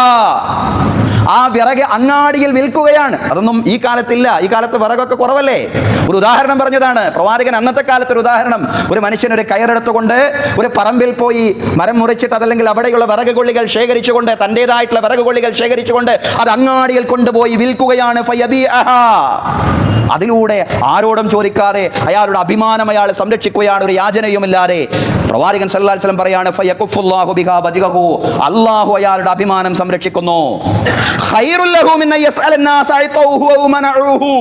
ആ വിറക് അങ്ങാടിയിൽ വിൽക്കുകയാണ്. അതൊന്നും ഈ കാലത്തില്ല. ഈ കാലത്ത് വിറകൊക്കെ കുറവല്ലേ. ഒരു ഉദാഹരണം പറഞ്ഞതാണ് പ്രവാചകൻ. അന്നത്തെ കാലത്ത് ഒരു ഉദാഹരണം, ഒരു മനുഷ്യൻ ഒരു കയറെടുത്തുകൊണ്ട് ഒരു പറമ്പിൽ പോയി മരം മുറിച്ചിട്ട് അതല്ലെങ്കിൽ അവിടെയുള്ള വിറക് കൊള്ളികൾ ശേഖരിച്ചുകൊണ്ട്, തൻ്റെതായിട്ടുള്ള വിറക് കൊള്ളികൾ ശേഖരിച്ചുകൊണ്ട് അത് അങ്ങാടിയിൽ കൊണ്ടുപോയി വിൽക്കുകയാണ്. അതിലൂടെ ആരോടും ചോദിക്കാതെ അയാളുടെ അഭിമാനം അയാൾ സംരക്ഷിക്കുകയാണ്, ഒരു യാചനയുമില്ലാതെ. പ്രവാചകൻ സല്ലല്ലാഹു അലൈഹി വസല്ലം പറയാണ്, ഫയകുഫുല്ലാഹു ബിഹാ വജ്ഹഹു, അല്ലാഹു അയാളുടെ അഭിമാനം സംരക്ഷിക്കുന്നു. ഖൈറുൽ ലഹു മിൻ യസ്അലന്നാസ അയ്തൗഹു വ മനഉഹു,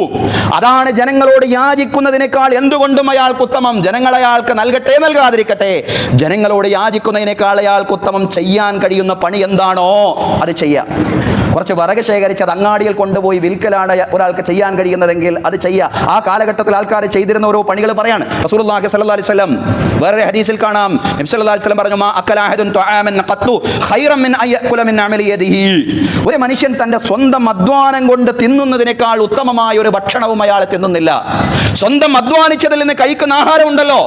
അതാണ് ജനങ്ങളോട് യാചിക്കുന്നതിനേക്കാൾ എന്തുകൊണ്ടും അയാൾക്ക് ഉത്തമം. ജനങ്ങൾ അയാൾക്ക് നൽകട്ടെ നൽകാതിരിക്കട്ടെ, ജനങ്ങളോട് യാചിക്കുന്നതിനേക്കാൾ അയാൾക്ക് ഉത്തമം. ചെയ്യാൻ കഴിയുന്ന പണി എന്താണോ അത് ചെയ്യാം. കുറച്ച് വിറക് ശേഖരിച്ച് അത് അങ്ങാടിയിൽ കൊണ്ടുപോയി വിൽക്കലാണ് ഒരാൾക്ക് ചെയ്യാൻ കഴിയുന്നതെങ്കിൽ അത് ചെയ്യുക. ആ കാലഘട്ടത്തിൽ ആൾക്കാർ ചെയ്തിരുന്ന ഓരോ പണികൾ പറയാണ്. റസൂലുള്ളാഹി സ്വല്ലല്ലാഹു അലൈഹി വസല്ലം വേറെ ഹദീസിൽ കാണാം, നബി സല്ലല്ലാഹു അലൈഹി വസല്ലം പറഞ്ഞു, മാ അക്കല അഹദുൻ തുആമൻ ഖത്തു ഖൈറൻ മിൻ അയകുല മിൻ അമലി യദിഹി, ഒരു മനുഷ്യൻ തന്റെ സ്വന്തം അധ്വാനം കൊണ്ട് തിന്നുന്നതിനേക്കാൾ ഉത്തമമായ ഒരു ഭക്ഷണവും അയാൾ തിന്നുന്നില്ല. സ്വന്തം അധ്വാനിച്ചതിൽ നിന്ന് കഴിക്കുന്ന ആഹാരം ഉണ്ടല്ലോ,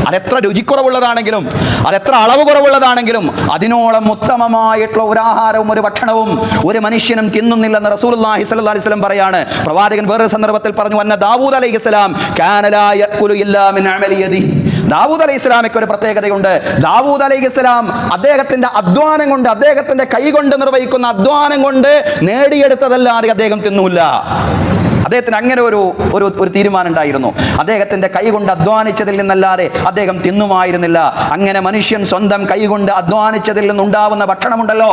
അതെത്ര രുചിക്കുറവുള്ളതാണെങ്കിലും അതെത്ര അളവ് കുറവുള്ളതാണെങ്കിലും അതിനോളം ഉത്തമമായിട്ടുള്ള ഒരു ആഹാരവും ഒരു ഭക്ഷണവും ഒരു മനുഷ്യനും തിന്നുന്നില്ലെന്ന് റസൂലുള്ളാഹി സ്വല്ലല്ലാഹു അലൈഹി വസല്ലം പറയാണ്. പ്രവാചകൻ വേറൊരു സന്ദർഭത്തിൽ പറഞ്ഞു, അന്ന ദാവൂദ് അലൈഹിസ്സലാം കാന ലാ യഅകുലു ഇല്ലാ മിൻ അമലി യദിഹി, ദാവൂദ് അലൈഹിസ്സലാമിക്ക് ഒരു പ്രത്യേകതയുണ്ട്. ദാവൂദ് അലൈഹിസ്സലാം അദ്ദേഹത്തിന്റെ അധ്വാനം കൊണ്ട്, അദ്ദേഹത്തിന്റെ കൈ കൊണ്ട് നിർവഹിക്കുന്ന അധ്വാനം കൊണ്ട് നേടിയെടുത്തതല്ലാതെ അദ്ദേഹം തിന്നൂല്ല. അദ്ദേഹത്തിന് അങ്ങനെ ഒരു തീരുമാനം ഉണ്ടായിരുന്നു. അദ്ദേഹത്തിന്റെ കൈ കൊണ്ട് അധ്വാനിച്ചതിൽ നിന്നല്ലാതെ അദ്ദേഹം തിന്നുമായിരുന്നില്ല. അങ്ങനെ മനുഷ്യൻ സ്വന്തം കൈ കൊണ്ട് അധ്വാനിച്ചതിൽ നിന്നുണ്ടാവുന്ന ഭക്ഷണമുണ്ടല്ലോ,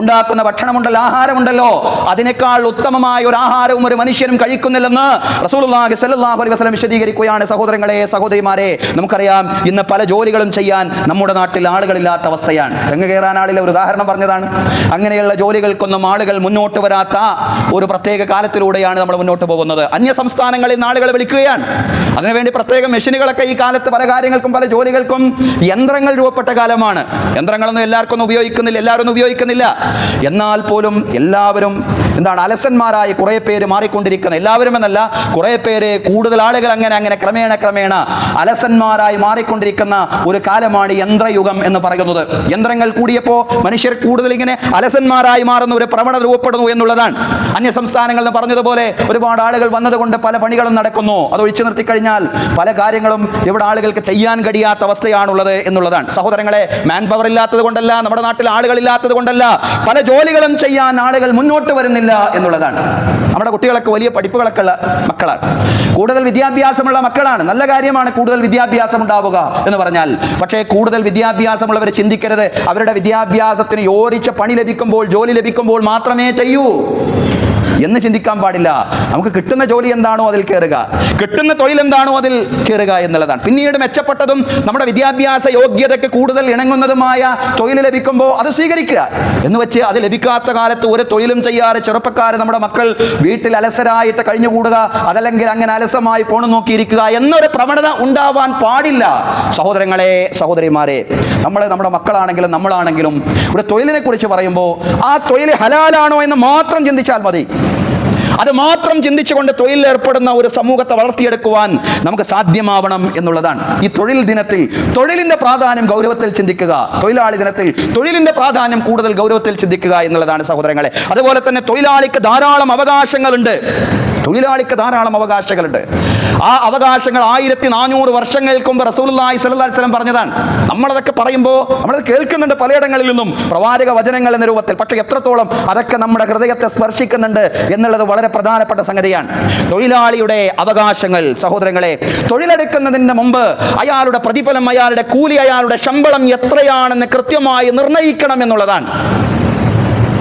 ഉണ്ടാക്കുന്ന ഭക്ഷണമുണ്ടല്ലോ, ആഹാരമുണ്ടല്ലോ, അതിനേക്കാൾ ഉത്തമമായ ഒരു ആഹാരവും ഒരു മനുഷ്യനും കഴിക്കുന്നില്ലെന്ന് റസൂലുള്ളാഹി സ്വല്ലല്ലാഹു അലൈഹി വസല്ലം വിശദീകരിക്കുകയാണ്. സഹോദരങ്ങളെ, സഹോദരിമാരെ, നമുക്കറിയാം ഇന്ന് പല ജോലികളും ചെയ്യാൻ നമ്മുടെ നാട്ടിൽ ആളുകളില്ലാത്ത അവസ്ഥയാണ്. തെങ്ങ് കയറാൻ ആളില്ല, ഒരു ഉദാഹരണം പറഞ്ഞതാണ്. അങ്ങനെയുള്ള ജോലികൾക്കൊന്നും ആളുകൾ മുന്നോട്ട് വരാത്ത ഒരു പ്രത്യേക കാലത്തിലൂടെയാണ് നമ്മൾ മുന്നോട്ട് പോകുന്നത്. അന്യ സംസ്ഥാനങ്ങളിൽ നിന്ന് ആളുകളെ വിളിക്കുകയാണ്. അതിനുവേണ്ടി പ്രത്യേക മെഷീനുകളൊക്കെ ഈ കാലത്ത് പല കാര്യങ്ങൾക്കും പല ജോലികൾക്കും യന്ത്രങ്ങൾ രൂപപ്പെട്ട കാലമാണ്. യന്ത്രങ്ങളൊന്നും എല്ലാവർക്കും ഉപയോഗിക്കുന്നില്ല, എല്ലാവരും ഉപയോഗിക്കുന്നില്ല. എന്നാൽ പോലും എല്ലാവരും അലസന്മാരായി കുറെ പേര് മാറിക്കൊണ്ടിരിക്കുന്ന, എല്ലാവരും എന്നല്ല, കുറെ പേര്, കൂടുതൽ ആളുകൾ അങ്ങനെ ക്രമേണ അലസന്മാരായി മാറിക്കൊണ്ടിരിക്കുന്ന ഒരു കാലമാണ് യന്ത്രയുഗം എന്ന് പറയുന്നത്. യന്ത്രങ്ങൾ കൂടിയപ്പോൾ മനുഷ്യർ കൂടുതൽ ഇങ്ങനെ അലസന്മാരായി മാറുന്ന ഒരു പ്രവണത രൂപപ്പെടുന്നു എന്നുള്ളതാണ്. അന്യ സംസ്ഥാനങ്ങൾ എന്ന് പറഞ്ഞതുപോലെ ഒരുപാട് ആളുകൾ വന്നതുകൊണ്ട് പല പണികളും നടക്കുന്നു. അത് ഒഴിച്ചു നിർത്തിക്കഴിഞ്ഞാൽ പല കാര്യങ്ങളും ഇവിടെ ആളുകൾക്ക് ചെയ്യാൻ കഴിയാത്ത അവസ്ഥയാണുള്ളത് എന്നുള്ളതാണ്. സഹോദരങ്ങളെ, മാൻ പവർ ഇല്ലാത്തത് കൊണ്ടല്ല, നമ്മുടെ നാട്ടിൽ ആളുകൾ ഇല്ലാത്തത് കൊണ്ടല്ല, പല ജോലികളും ചെയ്യാൻ ആളുകൾ മുന്നോട്ട് വരുന്നില്ല എന്നുള്ളതാണ്. നമ്മുടെ കുട്ടികളൊക്കെ വലിയ പഠിപ്പുകളൊക്കെ ഉള്ള മക്കളാണ്, കൂടുതൽ വിദ്യാഭ്യാസമുള്ള മക്കളാണ്. നല്ല കാര്യമാണ് കൂടുതൽ വിദ്യാഭ്യാസം ഉണ്ടാവുക എന്ന് പറഞ്ഞാൽ. പക്ഷേ കൂടുതൽ വിദ്യാഭ്യാസമുള്ളവർ ചിന്തിക്കരുത് അവരുടെ വിദ്യാഭ്യാസത്തിന് യോജിച്ച പണി ലഭിക്കുമ്പോൾ, ജോലി ലഭിക്കുമ്പോൾ മാത്രമേ ചെയ്യൂ എന്ന് ചിന്തിക്കാൻ പാടില്ല. നമുക്ക് കിട്ടുന്ന ജോലി എന്താണോ അതിൽ കയറുക, കിട്ടുന്ന തൊഴിൽ എന്താണോ അതിൽ കയറുക എന്നുള്ളതാണ്. പിന്നീട് മെച്ചപ്പെട്ടതും നമ്മുടെ വിദ്യാഭ്യാസ യോഗ്യതയ്ക്ക് കൂടുതൽ ഇണങ്ങുന്നതുമായ തൊഴിൽ ലഭിക്കുമ്പോൾ അത് സ്വീകരിക്കുക എന്ന് വെച്ച് അത് ലഭിക്കാത്ത കാലത്ത് ഒരു തൊഴിലും ചെയ്യാറ് ചെറുപ്പക്കാർ, നമ്മുടെ മക്കൾ വീട്ടിൽ അലസരായിട്ട് കഴിഞ്ഞുകൂടുക, അതല്ലെങ്കിൽ അങ്ങനെ അലസമായി ഫോൺ നോക്കിയിരിക്കുക എന്നൊരു പ്രവണത ഉണ്ടാവാൻ പാടില്ല. സഹോദരങ്ങളെ, സഹോദരിമാരെ, നമ്മുടെ മക്കളാണെങ്കിലും നമ്മളാണെങ്കിലും ഒരു തൊഴിലിനെ കുറിച്ച് പറയുമ്പോൾ ആ തൊഴിൽ ഹലാലാണോ എന്ന് മാത്രം ചിന്തിച്ചാൽ മതി. അത് മാത്രം ചിന്തിച്ചുകൊണ്ട് തൊഴിലിൽ ഏർപ്പെടുന്ന ഒരു സമൂഹത്തെ വളർത്തിയെടുക്കുവാൻ നമുക്ക് സാധ്യമാവണം എന്നുള്ളതാണ്. ഈ തൊഴിൽ ദിനത്തിൽ തൊഴിലിന്റെ പ്രാധാന്യം ഗൗരവത്തിൽ ചിന്തിക്കുക, തൊഴിലാളി ദിനത്തിൽ തൊഴിലിന്റെ പ്രാധാന്യം കൂടുതൽ ഗൗരവത്തിൽ ചിന്തിക്കുക എന്നുള്ളതാണ് സഹോദരങ്ങളെ. അതുപോലെ തന്നെ തൊഴിലാളിക്ക് ധാരാളം അവകാശങ്ങളുണ്ട്. ആ അവകാശങ്ങൾ 1400 വർഷങ്ങൾക്ക് മുമ്പ് റസൂലുള്ളാഹി സ്വല്ലല്ലാഹു അലൈഹി വസല്ലം പറഞ്ഞതാണ്. നമ്മളതൊക്കെ പറയുമ്പോൾ നമ്മളത് കേൾക്കുന്നുണ്ട് പലയിടങ്ങളിൽ നിന്നും, പ്രവാചക വചനങ്ങൾ എന്ന രൂപത്തിൽ. പക്ഷേ എത്രത്തോളം അതൊക്കെ നമ്മുടെ ഹൃദയത്തെ സ്പർശിക്കുന്നുണ്ട് എന്നുള്ളത് വളരെ പ്രധാനപ്പെട്ട സംഗതിയാണ്. തൊഴിലാളിയുടെ അവകാശങ്ങൾ, സഹോദരങ്ങളെ, തൊഴിലെടുക്കുന്നതിന് മുമ്പ് അയാളുടെ പ്രതിഫലം, അയാളുടെ കൂലി, അയാളുടെ ശമ്പളം എത്രയാണെന്ന് കൃത്യമായി നിർണയിക്കണം എന്നുള്ളതാണ്.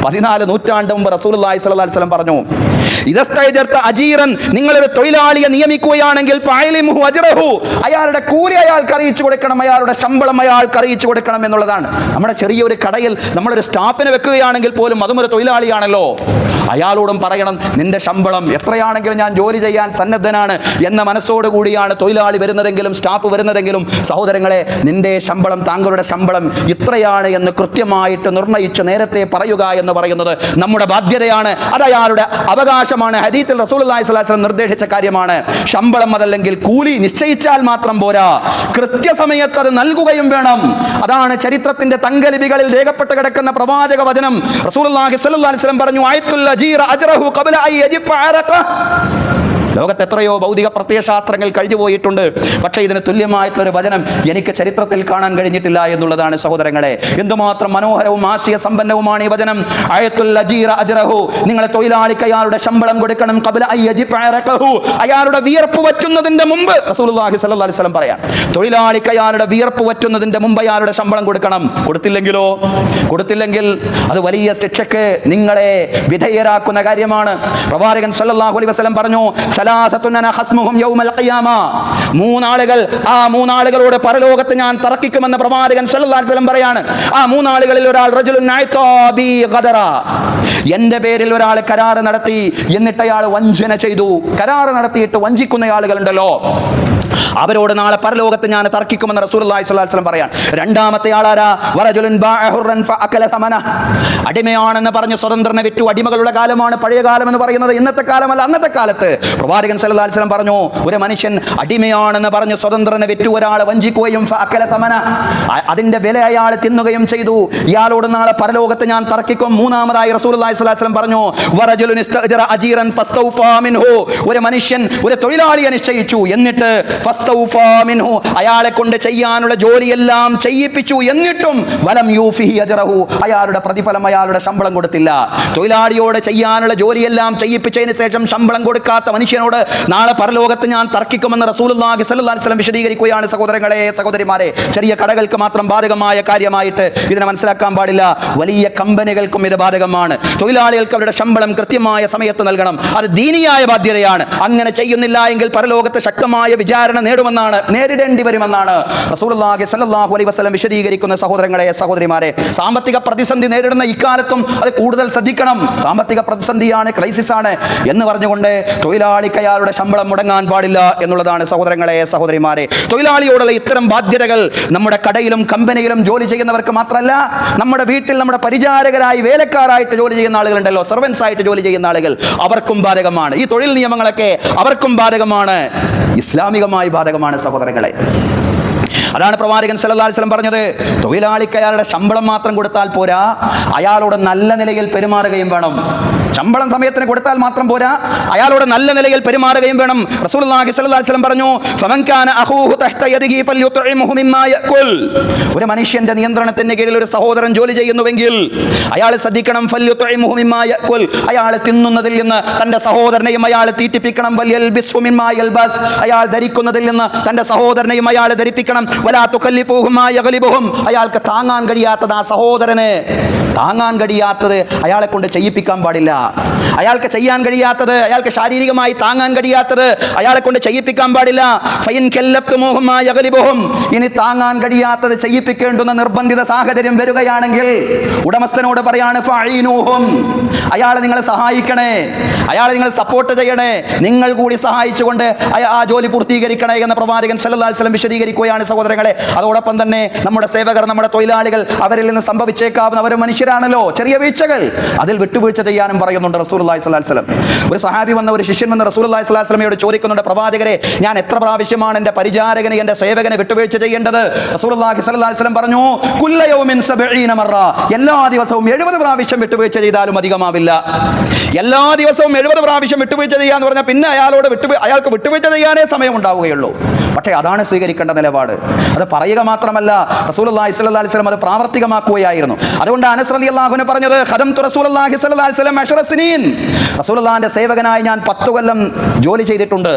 14 നൂറ്റാണ്ട് മുമ്പ് റസൂലുള്ളാഹി സ്വല്ലല്ലാഹു അലൈഹി വസല്ലം പറഞ്ഞു, നിങ്ങളൊരു തൊഴിലാളിയെ നിയമിക്കുകയാണെങ്കിൽ അയാളുടെ കൂലി അയാൾക്ക് അറിയിച്ചു കൊടുക്കണം, അയാളുടെ ശമ്പളം അയാൾക്ക് അറിയിച്ചു കൊടുക്കണം എന്നുള്ളതാണ്. നമ്മുടെ ചെറിയൊരു കടയിൽ നമ്മളൊരു സ്റ്റാഫിനെ വെക്കുകയാണെങ്കിൽ പോലും അതും ഒരു തൊഴിലാളിയാണല്ലോ. അയാളോടും പറയണം, നിന്റെ ശമ്പളം എത്രയാണെങ്കിലും ഞാൻ ജോലി ചെയ്യാൻ സന്നദ്ധനാണ് എന്ന മനസ്സോടുകൂടിയാണ് തൊഴിലാളി വരുന്നതെങ്കിലും സ്റ്റാഫ് വരുന്നതെങ്കിലും, സഹോദരങ്ങളെ, നിന്റെ ശമ്പളം, താങ്കളുടെ ശമ്പളം ഇത്രയാണ് എന്ന് കൃത്യമായിട്ട് നിർണയിച്ച് നേരത്തെ പറയുക എന്ന് പറയുന്നത് നമ്മുടെ ബാധ്യതയാണ്. അത് അയാളുടെ അവകാശമാണ്. ഹദീസിൽ റസൂലുള്ളാഹി സ്വല്ലല്ലാഹു അലൈഹി വസല്ലം നിർദ്ദേശിച്ച കാര്യമാണ്. ശമ്പളം അതല്ലെങ്കിൽ കൂലി നിശ്ചയിച്ചാൽ മാത്രം പോരാ, കൃത്യസമയത്ത് അത് നൽകുകയും വേണം. അതാണ് ചരിത്രത്തിന്റെ തങ്കലിപികളിൽ രേഖപ്പെട്ട് കിടക്കുന്ന പ്രവാചക വചനം. റസൂലുള്ളാഹി സ്വല്ലല്ലാഹു അലൈഹി വസല്ലം പറഞ്ഞു, ആയത്തുൽ അജീറ അജ്റഹു ഖബ്ല അൻ യജിഫ അറഖഹു. ലോകത്ത് എത്രയോ ഭൗതിക പ്രത്യയശാസ്ത്രങ്ങൾ കഴിഞ്ഞു പോയിട്ടുണ്ട്. പക്ഷേ ഇതിന് തുല്യമായിട്ടുള്ളൊരു വചനം എനിക്ക് ചരിത്രത്തിൽ കാണാൻ കഴിഞ്ഞിട്ടില്ല എന്നുള്ളതാണ് സഹോദരങ്ങളെ. എന്തുമാത്രം മനോഹരവും ആശയ സമ്പന്നവുമാണ് ഈ വചനം. അയത്തുൽ അജീറ അജ്റഹു, നിങ്ങളെ തൊഴിലാളിക്ക് അയാളുടെ ശമ്പളം കൊടുക്കണം. ഖബ്ല അൻ യജിഫ അറഖഹു, അയാളുടെ വിയർപ്പ് വറ്റുന്നതിന്റെ മുമ്പ്. റസൂലുള്ളാഹി സ്വല്ലല്ലാഹി അലൈഹി വസല്ലം പറയാം, തൊഴിലാളിക്ക് അയാളുടെ വിയർപ്പ് വറ്റുന്നതിന്റെ മുമ്പ് അയാളുടെ ശമ്പളം കൊടുക്കണം. കൊടുത്തില്ലെങ്കിൽ അത് വലിയ ശിക്ഷയ്ക്ക് നിങ്ങളെ വിധേയരാക്കുന്ന കാര്യമാണ്. പ്രവാചകൻ സ്വല്ലല്ലാഹു അലൈഹി വസല്ലം പറഞ്ഞു, മൂന്നാളുകൾ, ആ മൂന്നാളുകളോട് പരലോകത്ത് ഞാൻ തർക്കിക്കുമെന്ന് പ്രവാചകൻ സ്വല്ലല്ലാഹു അലൈഹി വസല്ലം പറയാണ്. ആ മൂന്നാളുകളിൽ ഒരാൾ റജുലുൻ അഅതാ ബി ഖദറ, എന്റെ പേരിൽ ഒരാൾ കരാറ് നടത്തി എന്നിട്ട് അയാൾ വഞ്ചന ചെയ്തു. കരാറ് നടത്തിയിട്ട് വഞ്ചിക്കുന്ന ആളുകളുണ്ടല്ലോ, അവരോട് നാളെ പരലോകത്ത് ഞാൻ തർക്കിക്കുമെന്ന് റസൂലുള്ളാഹി സ്വല്ലല്ലാഹു അലൈഹി വസല്ലം പറയാൻ. രണ്ടാമത്തെ ആളാരാ? വറജുലുൻ ബാഅ ഹുർറൻ ഫഅകല സമന, അടിമയാണെന്ന് പറഞ്ഞ് സ്വതന്ത്രനെ വിറ്റു. അടിമകളുടെ കാലമാണ് പഴയ കാലം എന്ന് പറയുന്നത്, ഇന്നത്തെ കാലമല്ല. അന്നത്തെ കാലത്ത് പ്രവാചകൻ സ്വല്ലല്ലാഹു അലൈഹി വസല്ലം പറഞ്ഞു, ഒരു മനുഷ്യൻ അടിമയാണെന്ന് പറഞ്ഞ് സ്വതന്ത്രനെ വിറ്റു ഒരാൾ വഞ്ചിക്കുകയും ഫഅകല സമന, അതിന്റെ വില അയാൾ തിന്നുകയും ചെയ്തു. ഇയാളോട് നാളെ പരലോകത്ത് ഞാൻ തർക്കിക്കും. മൂന്നാമതായി റസൂലുള്ളാഹി സ്വല്ലല്ലാഹു അലൈഹി വസല്ലം പറഞ്ഞു, വറജുലുൻ ഇസ്തഅജറ അജീറൻ ഫസ്തൗഫാ മിൻഹു, ഒരു മനുഷ്യൻ ഒരു തൊഴിലാളിയെ നിശ്ചയിച്ചു എന്നിട്ട് അയാളെ കൊണ്ട് ചെയ്യാനുള്ള ജോലിയെല്ലാം ചെയ്യിപ്പിച്ചു, എന്നിട്ടും വലം യൂഫിഹി അജ്റഹു, അയാളുടെ പ്രതിഫലം, അയാളുടെ ശമ്പളം കൊടുത്തില്ല. തൊഴിലാളിയോട് ചെയ്യാനുള്ള ജോലിയെല്ലാം ചെയ്യിപ്പിച്ചതിന് ശേഷം ശമ്പളം കൊടുക്കാത്ത മനുഷ്യനോട് നാളെ പരലോകത്ത് ഞാൻ തർക്കിക്കുമെന്ന് റസൂലുള്ളാഹി സ്വല്ലല്ലാഹു അലൈഹി വസല്ലം വിശദീകരിക്കുകയാണ്. സഹോദരങ്ങളെ, സഹോദരിമാരെ, ചെറിയ കടകൾക്ക് മാത്രം ബാധകമായ കാര്യമായിട്ട് ഇതിനെ മനസ്സിലാക്കാൻ പാടില്ല. വലിയ കമ്പനികൾക്കും ഇത് ബാധകമാണ്. തൊഴിലാളികൾക്ക് അവരുടെ ശമ്പളം കൃത്യമായ സമയത്ത് നൽകണം. അത് ദീനിയായ ബാധ്യതയാണ്. അങ്ങനെ ചെയ്യുന്നില്ല എങ്കിൽ പരലോകത്ത് ശക്തമായ വിചാരണ നേരിടേണ്ടി വരുമെന്നാണ് റസൂലുള്ളാഹി സ്വല്ലല്ലാഹു അലൈഹി വസല്ലം വിശദീകരിക്കുന്ന. സഹോദരങ്ങളെ, സഹോദരിമാരെ, സാമ്പത്തിക പ്രതിസന്ധി നേരിടുന്ന ഇക്കാലത്തും അത് കൂടുതൽ ശ്രദ്ധിക്കണം. സാമ്പത്തിക പ്രതിസന്ധിയാണ്, ക്രൈസിസ് ആണ് എന്ന് പറഞ്ഞുകൊണ്ട് തൊഴിലാളിക്ക് അയാളുടെ ശമ്പളം മുടങ്ങാൻ പാടില്ല എന്നുള്ളതാണ്. സഹോദരങ്ങളെ, സഹോദരിമാരെ, തൊഴിലാളിയോടുള്ള ഇത്തരം ബാധ്യതകൾ നമ്മുടെ കടയിലും കമ്പനിയിലും ജോലി ചെയ്യുന്നവർക്ക് മാത്രമല്ല, നമ്മുടെ വീട്ടിൽ നമ്മുടെ പരിചാരകരായി വേലക്കാരായിട്ട് ജോലി ചെയ്യുന്ന ആളുകളുണ്ടല്ലോ, സർവൻസ് ആയിട്ട് ജോലി ചെയ്യുന്ന ആളുകൾ, അവർക്കും ബാധകമാണ്. ഈ തൊഴിൽ നിയമങ്ങളൊക്കെ അവർക്കും ബാധകമാണ്, ഇസ്ലാമികമായി ബാധകമാണ്. സഹോദരങ്ങളെ, അതാണ് പ്രവാചകൻ സല്ലല്ലാഹു അലൈഹി വസല്ലം പറഞ്ഞത്, തൊഴിലാളിക്ക് അയാളുടെ ശമ്പളം മാത്രം കൊടുത്താൽ പോരാ, അയാളോട് നല്ല നിലയിൽ പെരുമാറുകയും വേണം. ശമ്പളം സമയത്തിന് കൊടുത്താൽ മാത്രം പോരാ, അയാളോട് നല്ല നിലയിൽ പെരുമാറുകയും വേണം. റസൂലുള്ളാഹി സ്വല്ലല്ലാഹു അലൈഹി വസല്ലം പറഞ്ഞു, ഫമൻ കാന അഖൂഹു തഹ്ത യദിഹി ഫൽയുത്ഇമുഹു മിമ്മാ യഅകുൽ, ഒരു മനുഷ്യന്റെ നിയന്ത്രണത്തിന്റെ കീഴിൽ ഒരു സഹോദരൻ ജോലി ചെയ്യുന്നുവെങ്കിൽ അയാൾ ശ്രദ്ധിക്കണം. ഫൽയുത്ഇമുഹു മിമ്മാ യഅകുൽ, അയാൾ തിന്നുന്നതിൽ നിന്ന് തന്റെ സഹോദരനെയും അയാൾ തീറ്റിപ്പിക്കണം. വൽയൽബിസ്ഹു മിമ്മാ യൽബസ്, അയാൾ ധരിക്കുന്നതിൽ നിന്ന് തന്റെ സഹോദരനെയും അയാൾ ധരിപ്പിക്കണം. വലാ തുകല്ലിഫൂഹു മാ യഗ്ലിബുഹും, അയാൾക്ക് താങ്ങാൻ കഴിയാത്തത്, ആ സഹോദരന് താങ്ങാൻ കഴിയാത്തത് അയാളെ കൊണ്ട് ചെയ്യിപ്പിക്കാൻ പാടില്ല. അയാൾക്ക് ചെയ്യാൻ കഴിയാത്തത്, അയാൾക്ക് ശാരീരികമായി താങ്ങാൻ കഴിയാത്തത് അയാളെ കൊണ്ട് ചെയ്യിപ്പിക്കാൻ പാടില്ല. ഫൈൻ കല്ലഫ്തുമൂഹു മാ യഗ്ലിബുഹും, ഇനി താങ്ങാൻ കഴിയാത്തത് ചെയ്യിപ്പിക്കേണ്ടുന്ന നിർബന്ധിത സാഹചര്യം വരികയാണെങ്കിൽ ഉടമസ്ഥനോട് പറയാണ്, ഫഈനൂഹും, അയാളെ നിങ്ങൾ സഹായിക്കണേ, അയാളെ നിങ്ങൾ സപ്പോർട്ട് ചെയ്യണേ, നിങ്ങൾ കൂടി സഹായിച്ചുകൊണ്ട് ആ ജോലി പൂർത്തീകരിക്കണേ എന്ന് പ്രവാചകൻ സല്ലല്ലാഹു അലൈഹി വസല്ലം വിശദീകരിക്കുകയാണ്. സഹോദരങ്ങളെ, അതോടൊപ്പം തന്നെ നമ്മുടെ സേവകർ, നമ്മുടെ തൊഴിലാളികൾ, അവരിൽ നിന്ന് സംഭവിച്ചേക്കാവുന്ന, അവർ മനുഷ്യരാണല്ലോ, ചെറിയ വീഴ്ചകൾ, അതിൽ വിട്ടുവീഴ്ച ചെയ്യാനും പറയുന്നുണ്ട് റസൂലുള്ളാഹി സ്വല്ലല്ലാഹു അലൈഹി വസല്ലം. ഒരു സഹാബി വന്ന, ഒരു ശിഷ്യൻ വന്ന് റസൂലുള്ളാഹി സ്വല്ലല്ലാഹു അലൈഹി വസല്ലമയോട് ചോദിക്കുന്നുണ്ട്, പ്രവാചകരെ, ഞാൻ എത്ര പ്രാവശ്യമാണ് എൻ്റെ പരിചാരകന്, എൻ്റെ സേവകനെ വിട്ടുവീഴ്ച ചെയ്യേണ്ടത്? റസൂലുള്ളാഹി സ്വല്ലല്ലാഹു അലൈഹി വസല്ലം പറഞ്ഞു, കുല്ല യൗമിൻ 70 മറ, എല്ലാ ദിവസവും 70 പ്രാവശ്യം വിട്ടുവീഴ്ച ചെയ്താലും അധികമാവില്ല. എല്ലാ ദിവസവും 70 പ്രാവശ്യം വിട്ടുവീഴ്ച ചെയ്യാന്ന് പറഞ്ഞാൽ പിന്നെ അയാൾക്ക് വിട്ടുവീഴ്ച ചെയ്യാനേ സമയം ഉണ്ടാവുകയുള്ളൂ. പക്ഷേ അതാണ് സ്വീകരിക്കേണ്ട നിലപാട്. അത് പറയുക മാത്രമല്ല, റസൂലുള്ളാഹി സ്വല്ലല്ലാഹു അലൈഹി വസല്ലം അത് പ്രാവർത്തികമാക്കുകയായിരുന്നു. അതുകൊണ്ട് അനസ് റളിയല്ലാഹു അൻഹു പറഞ്ഞത്, ഖദംതു റസൂലുള്ളാഹി സ്വല്ലല്ലാഹു അലൈഹി വസല്ലം 10 സിനീൻ, റസൂലുള്ളാഹിന്റെ സേവകനായി ഞാൻ 10 കൊല്ലം ജോലി ചെയ്തിട്ടുണ്ട്.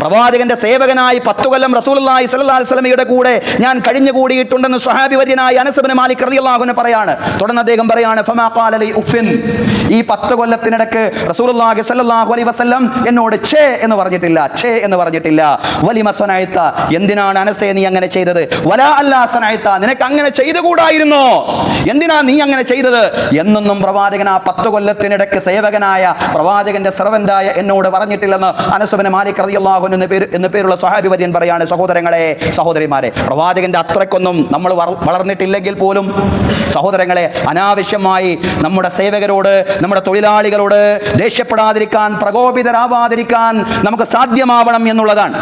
പ്രവാചകന്റെ സേവകനായി 10 കൊല്ലം റസൂലുള്ളാഹി സ്വല്ലല്ലാഹു അലൈഹി വസല്ലമയുടെ കൂടെ ഞാൻ കഴിഞ്ഞുകൂടിയിട്ടുണ്ടെന്ന് സ്വഹാബി വര്യനായ അനസ് ഇബ്നു മാലിക് റളിയല്ലാഹു അൻഹു പറയാണ്. തുടർന്ന് അദ്ദേഹം പറയാണ്, ഫമാ ഖാല ലി ഉഫിൻ, ഈ 10 കൊല്ലത്തിനിടക്ക് റസൂലുള്ളാഹി സ്വല്ലല്ലാഹു അലൈഹി വസല്ലം എന്നോട് ഛേ എന്ന് പറഞ്ഞിട്ടില്ല. വലിമ സനഅത, എന്തിനാണ് അനസേ നീ അങ്ങനെ ചെയ്തത്? വലാ അല്ലാ സനഅത, നിനക്ക് അങ്ങനെ ചെയ്തുകൂടായിരുന്നോ? എന്തിനാ നീ അങ്ങനെ ചെയ്തത് എന്നൊന്നും പ്രവാചകൻ ആ 10 കൊല്ലത്തിനിടക്ക് സേവകനായ പ്രവാചകന്റെ സർവന്റായ എന്നോട് പറഞ്ഞിട്ടില്ലെന്ന് അനസ് ഇബ്നു മാലിക് റളിയല്ലാഹു അൻഹു എന്ന പേരുള്ള സ്വഹാബി വര്യൻ പറയാണ്. സഹോദരങ്ങളെ, സഹോദരിമാരെ, പ്രവാചകന്റെ അത്രക്കൊന്നും നമ്മൾ വളർന്നിട്ടില്ലെങ്കിൽ പോലും സഹോദരങ്ങളെ, അനാവശ്യമായി നമ്മുടെ സേവകരോട്, നമ്മുടെ തൊഴിലാളികളോട് ദേഷ്യപ്പെടാതിരിക്കാൻ, പ്രകോപിതരാവാതിരിക്കാൻ നമുക്ക് സാധ്യമാവണം എന്നുള്ളതാണ്.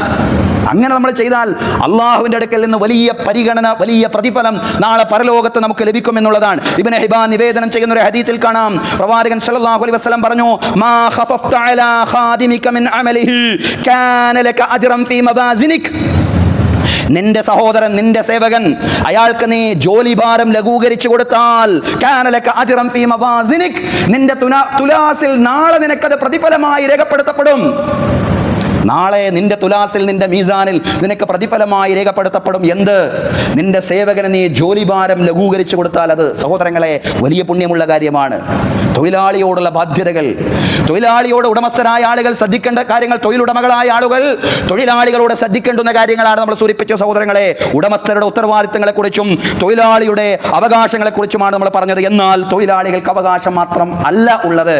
അങ്ങനെ നമ്മൾ ചെയ്താൽ അള്ളാഹുവിന്റെ അടുക്കൽ നിന്ന് വലിയ പരിഗണന, വലിയ പ്രതിഫലം നാളെ പരലോകത്ത് നമുക്ക് ലഭിക്കും എന്നുള്ളതാണ്. ഇബ്നു ഹിബ്ബാൻ നിവേദനം ചെയ്യുന്ന ഒരു ഹദീസിൽ കാണാം, പ്രവാചകൻ സല്ലല്ലാഹു അലൈഹി വസല്ലം പറഞ്ഞു, മാ ഖഫഫ്ത അലാ ഖാദിമിക മിൻ അമലിഹി കാന ലക അജ്റൻ ഫീ മബാസിനിക്. നിന്റെ സഹോദരൻ, നിന്റെ സേവകൻ, അയാൾക്ക് നീ ജോലിഭാരം ലഘൂകരിച്ചു കൊടുത്താൽ കാന ലക അജ്റൻ ഫീ മബാസിനിക്, നിന്റെ തുലാസിൽ നാളെ നിനക്കത് പ്രതിഫലമായി രേഖപ്പെടുത്തപ്പെടും. നാളെ നിന്റെ തുലാസിൽ, നിന്റെ മീസാനിൽ നിനക്ക് പ്രതിഫലമായി രേഖപ്പെടുത്തപ്പെടും. എന്ത്? നിന്റെ സേവകന് നീ ജോലിഭാരം ലഘൂകരിച്ചു കൊടുത്താൽ. അത് സഹോദരങ്ങളെ വലിയ പുണ്യമുള്ള കാര്യമാണ്. തൊഴിലാളിയോടുള്ള ബാധ്യതകൾ, തൊഴിലാളിയോട് ഉടമസ്ഥരായ ആളുകൾ ശ്രദ്ധിക്കേണ്ട കാര്യങ്ങൾ, തൊഴിലുടമകളായ ആളുകൾ തൊഴിലാളികളോട് ശ്രദ്ധിക്കേണ്ടുന്ന കാര്യങ്ങളാണ് നമ്മൾ സൂചിപ്പിച്ച സഹോദരങ്ങളെ. ഉടമസ്ഥരുടെ ഉത്തരവാദിത്തങ്ങളെക്കുറിച്ചും തൊഴിലാളിയുടെ അവകാശങ്ങളെക്കുറിച്ചുമാണ് നമ്മൾ പറഞ്ഞത്. എന്നാൽ തൊഴിലാളികൾക്ക് അവകാശം മാത്രം അല്ല ഉള്ളത്.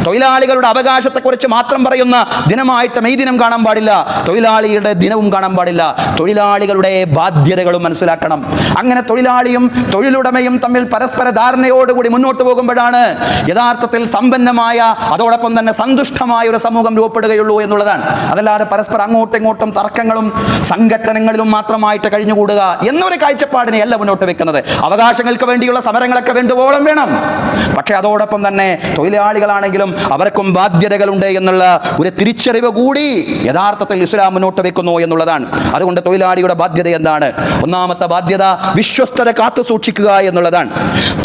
തൊഴിലാളികളുടെ അവകാശത്തെക്കുറിച്ച് മാത്രം പറയുന്ന ദിനമായിട്ട് മെയ് ദിനം കാണാൻ പാടില്ല, തൊഴിലാളിയുടെ ദിനവും കാണാൻ പാടില്ല. തൊഴിലാളികളുടെ ബാധ്യതകളും മനസ്സിലാക്കണം. അങ്ങനെ തൊഴിലാളിയും തൊഴിലുടമയും തമ്മിൽ പരസ്പര ധാരണയോടുകൂടി മുന്നോട്ട് പോകുമ്പോഴാണ് യഥാർത്ഥത്തിൽ സമ്പന്നമായ, അതോടൊപ്പം തന്നെ സന്തുഷ്ടമായ ഒരു സമൂഹം രൂപപ്പെടുകയുള്ളൂ എന്നുള്ളതാണ്. അതല്ലാതെ പരസ്പരം അങ്ങോട്ടും ഇങ്ങോട്ടും തർക്കങ്ങളും സംഘടനകളിലും മാത്രമായിട്ട് കഴിഞ്ഞുകൂടുക എന്നൊരു കാഴ്ചപ്പാടിനെ അല്ല മുന്നോട്ട് വെക്കുന്നത്. അവകാശങ്ങൾക്ക് വേണ്ടിയുള്ള സമരങ്ങളൊക്കെ വേണ്ടുവോളം വേണം. പക്ഷെ അതോടൊപ്പം തന്നെ തൊഴിലാളികളാണെങ്കിലും അവർക്കും ബാധ്യതകളുണ്ട് എന്നുള്ള ഒരു തിരിച്ചറിവ് കൂടി യഥാർത്ഥത്തിൽ ഇസ്ലാം മുന്നോട്ട് വെക്കുന്നു എന്നുള്ളതാണ്. അതുകൊണ്ട് തൊഴിലാളിയുടെ ബാധ്യത എന്താണ്? ഒന്നാമത്തെ ബാധ്യത വിശ്വസ്തത കാത്തു സൂക്ഷിക്കുക എന്നുള്ളതാണ്.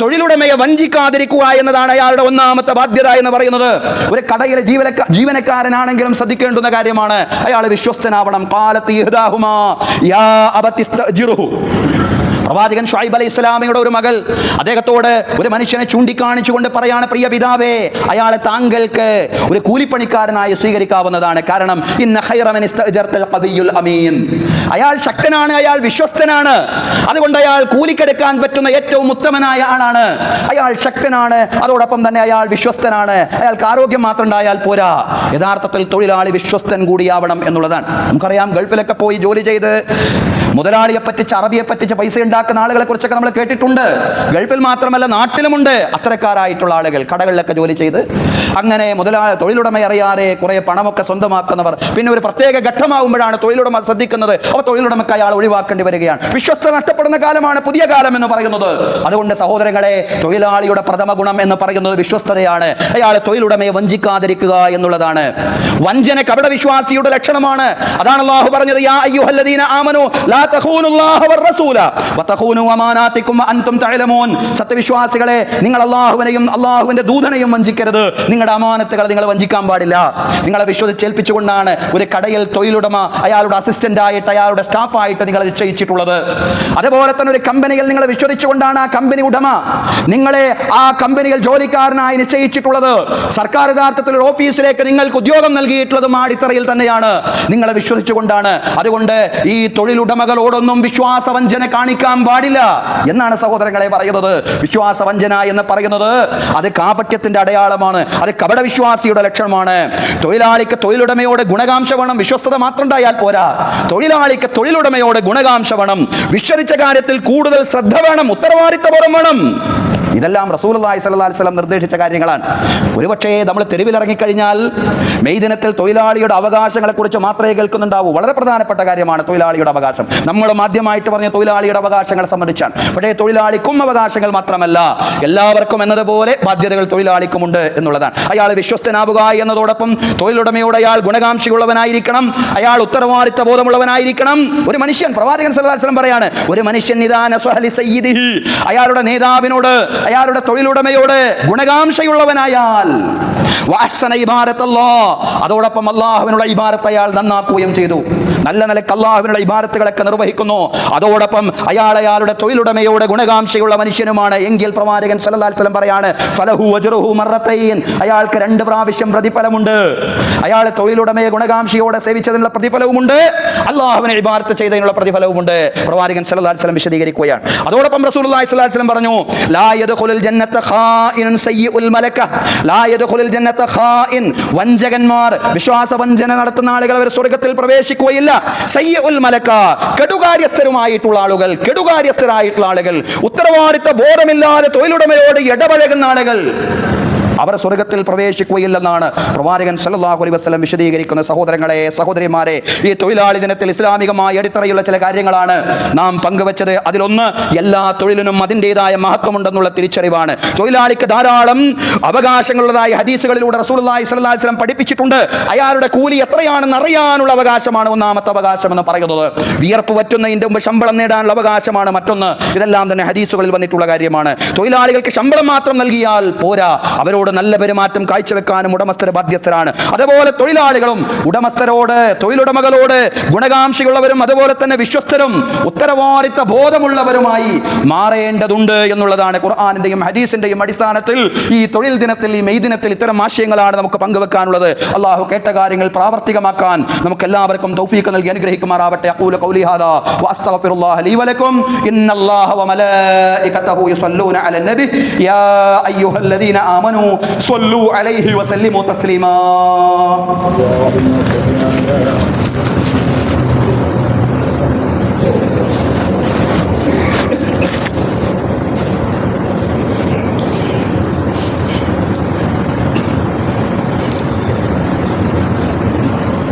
തൊഴിലുടമയെ വഞ്ചിക്കാതിരിക്കുക എന്നതാണ് അയാളുടെ ഒന്നാമത്തെ ബാധ്യത എന്ന് പറയുന്നത്. ഒരു കടയിലെ ജീവനക്കാരനാണെങ്കിലും ശ്രദ്ധിക്കേണ്ടുന്ന കാര്യമാണ്. അയാൾ വിശ്വസ്തനാവണം. ഖാലത്ത് ഇഹ്ദാഹുമാ യാ അബതി ഇസ്തഅ്ജിറുഹു. പ്രവാചകൻ ശുഐബ് അലൈഹി ഇസ്ലാമയുടെ ഒരു മകൾ അദ്ദേഹത്തോട് ഒരു മനുഷ്യനെ ചൂണ്ടിക്കാണിച്ചുകൊണ്ട് പറയാണ്, പ്രിയ പിതാവേ, അയാളെ താങ്കൾക്ക് ഒരു കൂലിപ്പണിക്കാരനായി സ്വീകരിക്കാവുന്നതാണ്. കാരണം ഇന്ന ഖൈറ മൻ ഇസ്തഅ്ജർതൽ ഖവിയ്യുൽ അമീൻ. അയാൾ ശക്തനാണ്, അയാൾ വിശ്വസ്തനാണ്. അതുകൊണ്ട് അയാൾ കൂലിക്കെടുക്കാൻ പറ്റുന്ന ഏറ്റവും ഉത്തമനായ ആളാണ്. അയാൾ ശക്തനാണ്, അതോടൊപ്പം തന്നെ അയാൾ വിശ്വസ്തനാണ്. അയാൾക്ക് ആരോഗ്യം മാത്രം ഉണ്ടായാൽ പോരാ, യഥാർത്ഥത്തിൽ തൊഴിലാളി വിശ്വസ്തൻ കൂടിയാവണം എന്നുള്ളതാണ്. നമുക്കറിയാം, ഗൾഫിലൊക്കെ പോയി ജോലി ചെയ്ത് മുതലാളിയെ പറ്റിച്ച്, അറബിയെ പറ്റിച്ച് പൈസ ഉണ്ടാക്കുന്ന ആളുകളെ കുറിച്ചൊക്കെ നമ്മൾ കേട്ടിട്ടുണ്ട്. ഗൾഫിൽ മാത്രമല്ല നാട്ടിലുമുണ്ട് അത്തരക്കാരായിട്ടുള്ള ആളുകൾ. കടകളിലൊക്കെ ജോലി ചെയ്ത് അങ്ങനെ തൊഴിലുടമ അറിയാതെ കുറെ പണമൊക്കെ സ്വന്തമാക്കുന്നവർ. പിന്നെ ഒരു പ്രത്യേക ഘട്ടമാകുമ്പോഴാണ് തൊഴിലുടമ ശ്രദ്ധിക്കുന്നത്. അപ്പോൾ തൊഴിലുടമക്ക് അയാൾ ഒഴിവാക്കേണ്ടി വരികയാണ്. വിശ്വസ്ത നഷ്ടപ്പെടുന്ന കാലമാണ് പുതിയ കാലം എന്ന് പറയുന്നത്. അതുകൊണ്ട് സഹോദരങ്ങളെ, തൊഴിലാളിയുടെ പ്രഥമ ഗുണം എന്ന് പറയുന്നത് വിശ്വസ്തതയാണ്. അയാൾ തൊഴിലുടമയെ വഞ്ചിക്കാതിരിക്കുക എന്നുള്ളതാണ്. വഞ്ചന കപടവിശ്വാസിയുടെ ലക്ഷണമാണ്. അതാണ് അല്ലാഹു പറഞ്ഞത്, യാ അയ്യുഹല്ലദീന ആമനൂ ലാ തഖൂനുല്ലാഹ വറസൂല വതഖൂനു അമാനാതികും വഅൻതും തഅലമൂൻ. സത്യവിശ്വാസികളെ, നിങ്ങൾ അല്ലാഹുവിനെയും അല്ലാഹുവിന്റെ ദൂതനെയും വഞ്ചിക്കരുത്. നിങ്ങളുടെ അമാനത്തുകളെ നിങ്ങൾ വഞ്ചിക്കാൻ പാടില്ല. നിങ്ങളെ വിശ്വസിച്ചേൽപ്പിച്ചുകൊണ്ടാണ് ഒരു കടയിൽ തൊഴിലുടമ അയാളുടെ അസിസ്റ്റന്റ് ആയിട്ട്, അയാളുടെ സ്റ്റാഫായിട്ട് നിങ്ങൾ നിശ്ചയിച്ചിട്ടുള്ളത്. അതുപോലെ തന്നെ ഒരു കമ്പനിയിൽ നിങ്ങളെ വിശ്വസിച്ചുകൊണ്ടാണ് ആ കമ്പനി ഉടമ നിങ്ങളെ ആ കമ്പനിയിൽ ജോലിക്കാരനായി നിശ്ചയിച്ചിട്ടുള്ളത്. സർക്കാർ യഥാർത്ഥത്തിൽ ഒരു ഓഫീസിലേക്ക് നിങ്ങൾക്ക് ഉദ്യോഗം നൽകിയിട്ടുള്ളതും അടിത്തറയിൽ തന്നെയാണ്, നിങ്ങളെ വിശ്വസിച്ചുകൊണ്ടാണ്. അതുകൊണ്ട് ഈ തൊഴിലുടമകളോടൊന്നും വിശ്വാസവഞ്ചന കാണിക്കാൻ പാടില്ല എന്നാണ് സഹോദരങ്ങളെ പറയുന്നത്. വിശ്വാസവഞ്ചന എന്ന് പറയുന്നത് അത് കാപട്യത്തിന്റെ അടയാളമാണ്, അത് കപടവിശ്വാസിയുടെ ലക്ഷണമാണ്. തൊഴിലാളിക്ക് തൊഴിലുടമയോട് ഗുണകാംക്ഷ വേണം, വിശ്വസ്തത മാത്രം ഉണ്ടായാൽ പോരാ. തൊഴിലാളിക്ക് തൊഴിലുടമയോട് ഗുണകാംക്ഷ വേണം, വിശ്വസിച്ച കാര്യത്തിൽ കൂടുതൽ ശ്രദ്ധ വേണം, ഉത്തരവാദിത്തബോധം വേണം. ഇതെല്ലാം റസൂലുള്ളാഹി സ്വല്ലല്ലാഹി അലൈഹി വസല്ലം നിർദ്ദേശിച്ച കാര്യങ്ങളാണ്. ഒരുപക്ഷേ നമ്മൾ തെരുവിലിറങ്ങിക്കഴിഞ്ഞാൽ മെയ് ദിനത്തിൽ തൊഴിലാളിയുടെ അവകാശങ്ങളെക്കുറിച്ച് മാത്രമേ കേൾക്കുന്നുണ്ടാവൂ. വളരെ പ്രധാനപ്പെട്ട കാര്യമാണ് തൊഴിലാളിയുടെ അവകാശം. നമ്മൾ ആദ്യമായിട്ട് പറഞ്ഞ തൊഴിലാളിയുടെ അവകാശങ്ങളെ സംബന്ധിച്ചാണ്. പക്ഷേ തൊഴിലാളിക്കും അവകാശങ്ങൾ മാത്രമല്ല, എല്ലാവർക്കും എന്നതുപോലെ ബാധ്യതകൾ തൊഴിലാളിക്കുമുണ്ട് എന്നുള്ളതാണ്. അയാൾ വിശ്വസ്തനാവുക എന്നതോടൊപ്പം തൊഴിലുടമയോട് അയാൾ ഗുണകാംക്ഷിയുള്ളവനായിരിക്കണം, അയാൾ ഉത്തരവാദിത്ത ബോധമുള്ളവനായിരിക്കണം. ഒരു മനുഷ്യൻ, പ്രവാചകൻ സല്ലല്ലാഹു അലൈഹി വസല്ലം പറയാണ്, ഒരു മനുഷ്യൻ ഇദാ നസഹ ലി സയ്യിദിഹി, അയാളുടെ നേതാവിനോട്, അയാളുടെ തൊഴിലുടമയോട് ഗുണകാംക്ഷയുള്ളവനായാൽ, വഅഹ്സന ഇബാദത്തല്ലാഹ്, അതോടൊപ്പം അല്ലാഹുവിനുള്ള ഇബാദത്ത് അയാൾ നന്നാക്കുകയും ചെയ്തു, നല്ല നിലക്ക് അല്ലാഹുവിനുള്ള ഇബാദത്തുകളൊക്കെ നിർവഹിക്കുന്നു, അതോടൊപ്പം അയാളുടെ തൊഴിലുടമയോട് ഗുണകാംക്ഷയുള്ള മനുഷ്യനുമാണ് എങ്കിൽ പ്രവാചകൻ സല്ലല്ലാഹു അലൈഹി വസല്ലം പറയാണ്, ഫലഹു അജ്റുഹു മറത്തൈൻ, അയാൾക്ക് 2 പ്രാവശ്യം പ്രതിഫലമുണ്ട്. അയാൾ തൊഴിലുടമയെ ഗുണകാംക്ഷയോടെ സേവിച്ചതിനുള്ള പ്രതിഫലവുമുണ്ട്, അല്ലാഹുവിനെ ഇബാദത്ത് ചെയ്തതിനുള്ള പ്രതിഫലവുമുണ്ട്. പ്രവാചകൻ സല്ലല്ലാഹു അലൈഹി വസല്ലം വിശദീകരിക്കുകയാണ്. അതോടൊപ്പം റസൂലുള്ളാഹി സ്വല്ലല്ലാഹു അലൈഹി വസല്ലം പറഞ്ഞു, ലാ യദ്ഖുലുൽ ജന്നത ഖായിനുൻ സയ്യിഉൽ മലക, ലാ യദ്ഖുലുൽ ജന്നത ഖായിൻ, വഞ്ചകന്മാർ, വിശ്വാസവഞ്ചന നടത്തുന്ന ആളുകൾ അവർ സ്വർഗ്ഗത്തിൽ പ്രവേശിക്കുകയില്ല. സയ്യിഉൽ മലക, കെടുകാര്യസ്ഥരുമായിട്ടുള്ള ആളുകൾ, കെടുകാര്യസ്ഥരായിട്ടുള്ള ആളുകൾ, ഉത്തരവാദിത്ത ബോധമില്ലാതെ തൊഴിലുടമയോട് ഇടപഴകുന്ന ആളുകൾ, അവർ സ്വർഗത്തിൽ പ്രവേശിക്കുകയില്ലെന്നാണ് പ്രവാചകൻ സല്ലല്ലാഹു അലൈഹി വസല്ലം വിശദീകരിക്കുന്ന. സഹോദരങ്ങളെ, സഹോദരിമാരെ, ഈ തൊഴിലാളി ദിനത്തിൽ ഇസ്ലാമികമായ അടിത്തറയുള്ള ചില കാര്യങ്ങളാണ് നാം പങ്കുവച്ചത്. അതിലൊന്ന്, എല്ലാ തൊഴിലിനും അതിൻ്റെതായ മഹത്വമുണ്ടെന്നുള്ള തിരിച്ചറിവാണ്. തൊഴിലാളിക്ക് ധാരാളം അവകാശങ്ങളുള്ളതായി ഹദീസുകളിലൂടെ റസൂലുള്ളാഹി സ്വല്ലല്ലാഹു അലൈഹി വസല്ലം പഠിപ്പിച്ചിട്ടുണ്ട്. അയാളുടെ കൂലി എത്രയാണെന്ന് അറിയാനുള്ള അവകാശമാണ് ഒന്നാമത്തെ അവകാശം എന്ന് പറയുന്നത്. വിയർപ്പ് വറ്റുന്നതിന്റെ മുമ്പ് ശമ്പളം നേടാനുള്ള അവകാശമാണ് മറ്റൊന്ന്. ഇതെല്ലാം തന്നെ ഹദീസുകളിൽ വന്നിട്ടുള്ള കാര്യമാണ്. തൊഴിലാളികൾക്ക് ശമ്പളം മാത്രം നൽകിയാൽ പോരാ, അവരോട് നല്ല പെരുമാറ്റം കാഴ്ചവെക്കാനും ഉടമസ്ഥർ ബാധ്യസ്ഥരാണ്. അതുപോലെ തൊഴിലാളികളും ഉടമസ്ഥരോട്, തൊഴിലുടമകളോട് ഗുണകാംക്ഷിയുള്ളവരും അതുപോലെ തന്നെ വിശ്വസ്തരും ഉത്തരവാദിത്ത ബോധമുള്ളവരുമായി മാറേണ്ടതുണ്ട് എന്നുള്ളതാണ് ഖുർആനിന്റെയും ഹദീസിന്റെയും അടിസ്ഥാനത്തിൽ ഈ തൊഴിൽ ദിനത്തിൽ, ഈ മെയ് ദിനത്തിൽ ഇത്തരം ആശയങ്ങളാണ് നമുക്ക് പങ്കുവെക്കാനുള്ളത്. അള്ളാഹു കേട്ട കാര്യങ്ങൾ പ്രാവർത്തികമാക്കാൻ നമുക്ക് എല്ലാവർക്കും തൗഫീഖ് നൽകി അനുഗ്രഹിക്കുമാറാവട്ടെ. അഖൂലു ഖൗലി ഹാദാ വഅസ്തഗ്ഫിറുല്ലാഹ ലീ വലക്കും. ഇന്നല്ലാഹ വമലായികതഹു യുസല്ലൂന അലൻ നബി യാ അയ്യുഹല്ലദീന ആമനൂ സ്വല്ലൂ അലൈഹി വസല്ലിമു തസ്ലീമാ.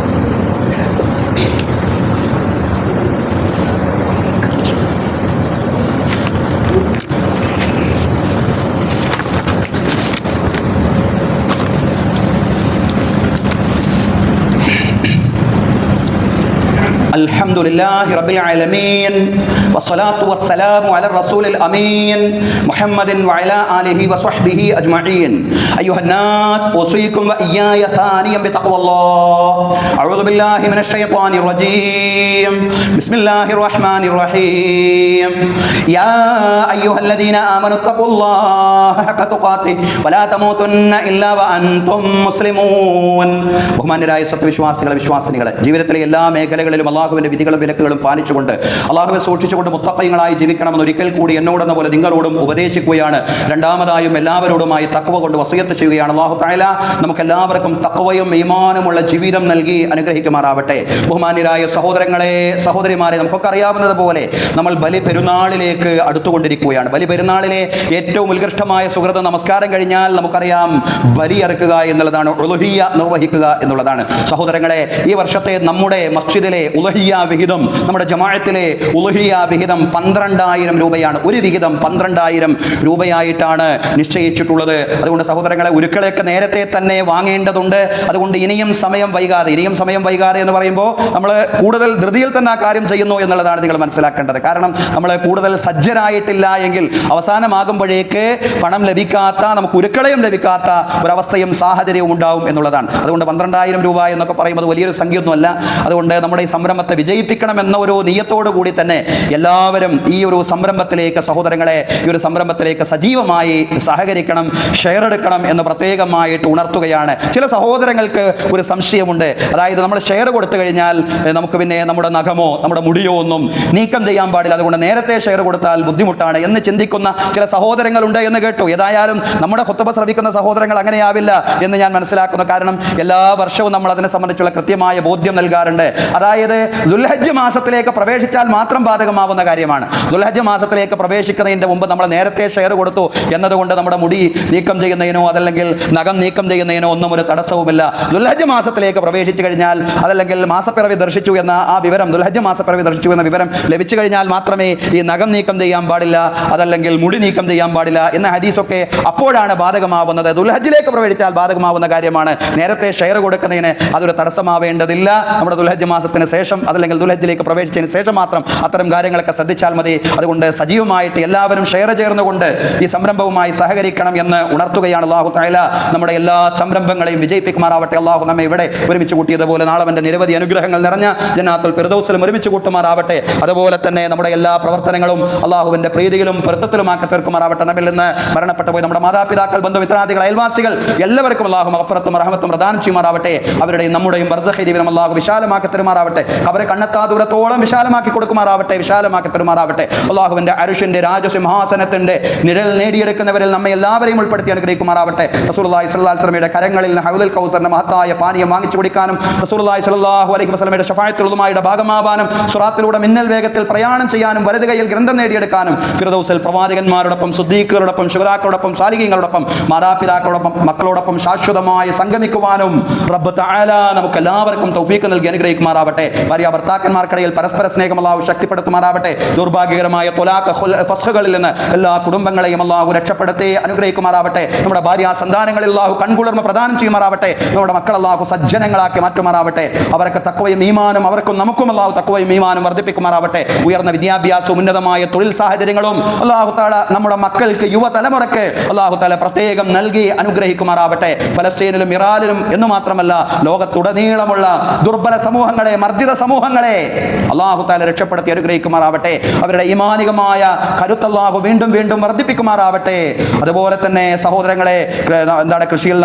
അൽഹംദുലില്ലാഹി റബ്ബിൽ ആലമീൻ വസ്സലാത്തു വസ്സലാമു അലാ റസൂലിൽ അമീൻ മുഹമ്മദിൻ വഅലാ ആലിഹി വസ്വഹ്ബിഹി അജ്മഈൻ. അയ്യുഹന്നാസ് ഉസീകും വഇയ്യായ താനിയം ബിതഖ്വല്ലാഹ്. അഊദു ബില്ലാഹി മിനശ് ശൈത്വാനിർ റജീം. ബിസ്മില്ലാഹിർ റഹ്മാനിർ റഹീം. യാ അയ്യുഹല്ലദീന ആമനു തഖ്വല്ലാഹ ഹഖ തുഖാതിഹി വലാ തമൂതുന്ന ഇല്ലാ വഅൻതും മുസ്ലിമൂൻ. ബഹുമാന്യരായ സത്യവിശ്വാസികളെ, വിശ്വാസിനികളെ, ജീവിതത്തിലെ എല്ലാ മേഖലകളിലും അല്ലാഹുവിന്റെ വിധികളും വിലക്കുകളും പാലിച്ചുകൊണ്ട് അല്ലാഹുവെ സൂക്ഷിച്ചുകൊണ്ട് മുത്തഖീങ്ങളായി ജീവിക്കണമെന്ന് ഒരിക്കൽ കൂടി എന്നോടെന്ന പോലെ നിങ്ങളോടും ഉപദേശിക്കുകയാണ്. രണ്ടാമതായും എല്ലാവരോടുമായി തഖ്വ കൊണ്ട് വസിയത്ത് ചെയ്യുകയാണ്. അല്ലാഹു തആല നമുക്ക് എല്ലാവർക്കും തഖ്വയും ഈമാനുമുള്ള ജീവിതം നൽകി അനുഗ്രഹിക്കുമാറാവട്ടെ. ബഹുമാന്യരായ സഹോദരങ്ങളെ, സഹോദരിമാരെ, നമുക്കൊക്കെ അറിയാവുന്നതുപോലെ നമ്മൾ ബലി പെരുന്നാളിലേക്ക് അടുത്തുകൊണ്ടിരിക്കുകയാണ്. ബലി പെരുന്നാളിലെ ഏറ്റവും ഉത്കൃഷ്ടമായ സുഹൃത നമസ്കാരം കഴിഞ്ഞാൽ നമുക്കറിയാം ബലി അറുക്കുക എന്നുള്ളതാണ്, ഉളുഹിയ്യ നിർവഹിക്കുക എന്നുള്ളതാണ്. സഹോദരങ്ങളെ, ഈ വർഷത്തെ നമ്മുടെ മസ്ജിദിലെ ഉളുഹിയ്യ വിഹിതം, നമ്മുടെ ജമാഅത്തിലെ ഉളുഹിയ്യ വിഹിതം 12,000 രൂപയാണ്. ഒരു വിഹിതം 12,000 രൂപയായിട്ടാണ് നിശ്ചയിച്ചിട്ടുള്ളത്. അതുകൊണ്ട് സഹോദരങ്ങളെ, ഉരുക്കളൊക്കെ നേരത്തെ തന്നെ വാങ്ങേണ്ടതുണ്ട്. അതുകൊണ്ട് ഇനിയും സമയം വൈകാതെ എന്ന് പറയുമ്പോൾ നമ്മൾ കൂടുതൽ ധൃതിയിൽ തന്നെ ആ കാര്യം ചെയ്യുന്നു എന്നുള്ളതാണ് നിങ്ങൾ മനസ്സിലാക്കേണ്ടത്. കാരണം നമ്മൾ കൂടുതൽ സജ്ജരായിട്ടില്ല എങ്കിൽ അവസാനമാകുമ്പോഴേക്ക് പണം ലഭിക്കാത്ത, നമുക്ക് ഉരുക്കളയും ലഭിക്കാത്ത ഒരവസ്ഥയും സാഹചര്യവും ഉണ്ടാവും എന്നുള്ളതാണ്. അതുകൊണ്ട് 12,000 രൂപ എന്നൊക്കെ പറയുന്നത് വലിയൊരു സംഖ്യയൊന്നുമല്ല. അതുകൊണ്ട് നമ്മുടെ ഈ സംരംഭത്തെ വിജയിപ്പിക്കണം എന്ന ഒരു നിയത്തോടു കൂടി തന്നെ എല്ലാവരും ഈ ഒരു സംരംഭത്തിലേക്ക്, സഹോദരങ്ങളെ, ഈ ഒരു സംരംഭത്തിലേക്ക് സജീവമായി സഹകരിക്കണം, ഷെയർ എടുക്കണം എന്ന് പ്രത്യേകമായിട്ട് ഉണർത്തുകയാണ്. ചില സഹോദരങ്ങൾക്ക് ഒരു സംശയമുണ്ട്. അതായത് നമ്മൾ ഷെയർ കൊടുത്തു കഴിഞ്ഞാൽ നമുക്ക് പിന്നെ നമ്മുടെ നഖമോ നമ്മുടെ മുടിയോ ഒന്നും നീക്കം ചെയ്യാൻ പാടില്ല, അതുകൊണ്ട് നേരത്തെ ഷെയർ കൊടുത്താൽ ബുദ്ധിമുട്ടാണ് എന്ന് ചിന്തിക്കുന്ന ചില സഹോദരങ്ങളുണ്ട് എന്ന് കേട്ടു. ഏതായാലും നമ്മുടെ ഖുത്ബ ശ്രവിക്കുന്ന സഹോദരങ്ങൾ അങ്ങനെയാവില്ല എന്ന് ഞാൻ മനസ്സിലാക്കുന്നു. കാരണം എല്ലാ വർഷവും നമ്മൾ അതിനെ സംബന്ധിച്ചുള്ള കൃത്യമായ ബോധ്യം നൽകാറുണ്ട്. അതായത് ദുൽഹജ്ജ് മാസത്തിലേക്ക് പ്രവേശിച്ചാൽ മാത്രം ബാധകമാവുന്ന കാര്യമാണ്. ദുൽഹജ്ജ് മാസത്തിലേക്ക് പ്രവേശിക്കുന്നതിന്റെ മുമ്പ് നമ്മൾ നേരത്തെ ഷെയർ കൊടുത്തു എന്നതുകൊണ്ട് നമ്മുടെ മുടി നീക്കം ചെയ്യുന്നതിനോ അതല്ലെങ്കിൽ നഖം നീക്കം ചെയ്യുന്നതിനോ ഒന്നും ഒരു തടസ്സവുമില്ല. ദുൽഹജ്ജ് മാസത്തിലേക്ക് പ്രവേശിച്ചു കഴിഞ്ഞാൽ, അതല്ലെങ്കിൽ മാസപ്പിറവി ദർശിച്ചു എന്ന ആ വിവരം, ദുൽഹജ്ജ് മാസപ്പിറവി ദർശിച്ചു എന്ന വിവരം ലഭിച്ചു കഴിഞ്ഞാൽ മാത്രമേ ഈ നഖം നീക്കം ചെയ്യാൻ പാടില്ല, അതല്ലെങ്കിൽ മുടി നീക്കം ചെയ്യാൻ പാടില്ല എന്ന ഹദീസൊക്കെ അപ്പോഴാണ് ബാധകമാവുന്നത്. ദുൽഹജ്ജിലേക്ക് പ്രവേശിച്ചാൽ ബാധകമാവുന്ന കാര്യമാണ്. നേരത്തെ ഷെയർ കൊടുക്കുന്നതിന് അതൊരു തടസ്സമാവേണ്ടതില്ല. നമ്മുടെ ദുൽഹജ്ജ് മാസത്തിന് ശേഷം, അതല്ലെങ്കിൽ ദുൽഹജ്ജിലേക്ക് പ്രവേശിച്ചതിന് ശേഷം മാത്രം അത്തരം കാര്യങ്ങളൊക്കെ ശ്രദ്ധിച്ചാൽ മതി. അതുകൊണ്ട് സജീവമായിട്ട് എല്ലാവരും ഷെയർ ചേർന്നുകൊണ്ട് ഈ സംരംഭവുമായി സഹകരിക്കണം എന്ന് ഉണർത്തുകയാണ്. അല്ലാഹു തആല നമ്മുടെ എല്ലാ സംരംഭങ്ങളെയും വിജയിപ്പിക്കുമാറാവട്ടെ. അല്ലാഹു നമ്മെ ഇവിടെ ഒരുമിച്ച് കൂട്ടിയതുപോലെ നാളെ അവന്റെ നിരവധി അനുഗ്രഹങ്ങൾ നിറഞ്ഞ ജന്നാത്തുൽ ഫിർദൗസിലും ഒരുമിച്ച് കൂട്ടുമാറാവട്ടെ. അതുപോലെ തന്നെ നമ്മുടെ എല്ലാ പ്രവർത്തനങ്ങളും അല്ലാഹുവിന്റെ പ്രീതിയിലും പൊരുത്തത്തിലുമാക്കി തീർക്കുമാറാവട്ടെ. നമ്മിൽ നിന്ന് മരണപ്പെട്ടു പോയി നമ്മുടെ മാതാപിതാക്കൾ, ബന്ധുമിത്രാദികൾ, അയൽവാസികൾ എല്ലാവർക്കും അല്ലാഹു മഗ്ഫിറത്തും റഹ്മത്തും പ്രദാനം ചെയ്യുമാറാവട്ടെ. അവരുടെയും നമ്മുടെയും ബർസഖി ജീവിതം അല്ലാഹു വിശാലമാക്കി തരുമാറാവട്ടെ. അവരെ കണ്ണെത്താ ദൂരത്തോളം വിശാലമാക്കി കൊടുക്കുമാറാവട്ടെ, വിശാലമാക്കി തരുമാറാവട്ടെ. അള്ളാഹുവിന്റെ അരുഷിന്റെ രാജസിംഹാസനത്തിന്റെ നിഴൽ നേടിയെടുക്കുന്നവരിൽ നമ്മെ എല്ലാവരെയും ഉൾപ്പെടുത്തി അനുഗ്രഹിക്കുമാറാവട്ടെ. റസൂലുള്ളാഹി സ്വല്ലല്ലാഹു അലൈഹി വസല്ലമയുടെ കരങ്ങളിൽ നിന്ന് ഹൗലുൽ കൗസറിന്റെ മഹത്തായ പാനീയം വാങ്ങിച്ചു കുടിക്കാനും റസൂലുള്ളാഹി സ്വല്ലല്ലാഹു അലൈഹി വസല്ലമയുടെ ശഫാഅത്തുൽ ഉളുമായുടെ ഭാഗമാവാനും സിറാത്തിലൂടെ മിന്നൽ വേഗത്തിൽ പ്രയാണം ചെയ്യാനും വലത് കൈയിൽ ഗ്രന്ഥം നേടിയെടുക്കാനും ഫിർദൗസിൽ പ്രവാചകന്മാരോടൊപ്പം സുദ്ദീഖുകളോടൊപ്പം ശുഹദാക്കളോടൊപ്പം സാലിഹീങ്ങളോടൊപ്പം മാതാപിതാക്കളോടൊപ്പം മക്കളോടൊപ്പം ശാശ്വതമായി സംഗമിക്കുവാനും റബ്ബ് തആല നമുക്ക് എല്ലാവർക്കും തൗഫീഖ് നൽകി അനുഗ്രഹിക്കുമാറാവട്ടെ. ഭാര്യ ഭർത്താക്കന്മാർക്കിടയിൽ പരസ്പര സ്നേഹം അല്ലാഹു ശക്തിപ്പെടുത്തുമാറാവട്ടെ. ദുർഭാഗ്യകരമായ തൊലാഖ് ഫസ്ഖുകളിൽ നിന്ന് എല്ലാ കുടുംബങ്ങളെയും അല്ലാഹു രക്ഷപ്പെടുത്തി അനുഗ്രഹിക്കുമാറാവട്ടെ. നമ്മുടെ ഭാര്യ സന്താനങ്ങളിൽ അല്ലാഹു കൺകുളിർമ പ്രദാനം ചെയ്യുമാറാവട്ടെ. നമ്മുടെ മക്കൾ അല്ലാഹു സജ്ജനങ്ങളാക്കി മാറ്റുമാറാവട്ടെ. അവർക്ക് തഖ്വയും ഈമാനും അവർക്കും നമുക്കും അല്ലാഹു തഖ്വയും ഈമാനും വർദ്ധിപ്പിക്കുമാറാവട്ടെ. ഉയർന്ന വിദ്യാഭ്യാസവും ഉന്നതമായ തൊഴിൽ സാഹചര്യങ്ങളും അല്ലാഹു തആല നമ്മുടെ മക്കൾക്ക് യുവതലമുറയ്ക്ക് അല്ലാഹു തആല പ്രത്യേകം നൽകി അനുഗ്രഹിക്കുമാറാവട്ടെ. ഫലസ്തീനിലും ഇറാനിലും എന്ന് മാത്രമല്ല ലോകത്തുടനീളമുള്ള ദുർബല സമൂഹങ്ങളെ, മർദ്ദിത സമൂഹങ്ങളെ അല്ലാഹു തആല രക്ഷപ്പെടുത്തി അനുഗ്രഹിക്കുമാറാവട്ടെ. അവരുടെ ഈമാനികമായ കരുത്ത് അല്ലാഹു വീണ്ടും വീണ്ടും വർദ്ധിപ്പിക്കുമാറാവട്ടെ. അതുപോലെ തന്നെ സഹോദരങ്ങളെ, കൃഷിയിൽ,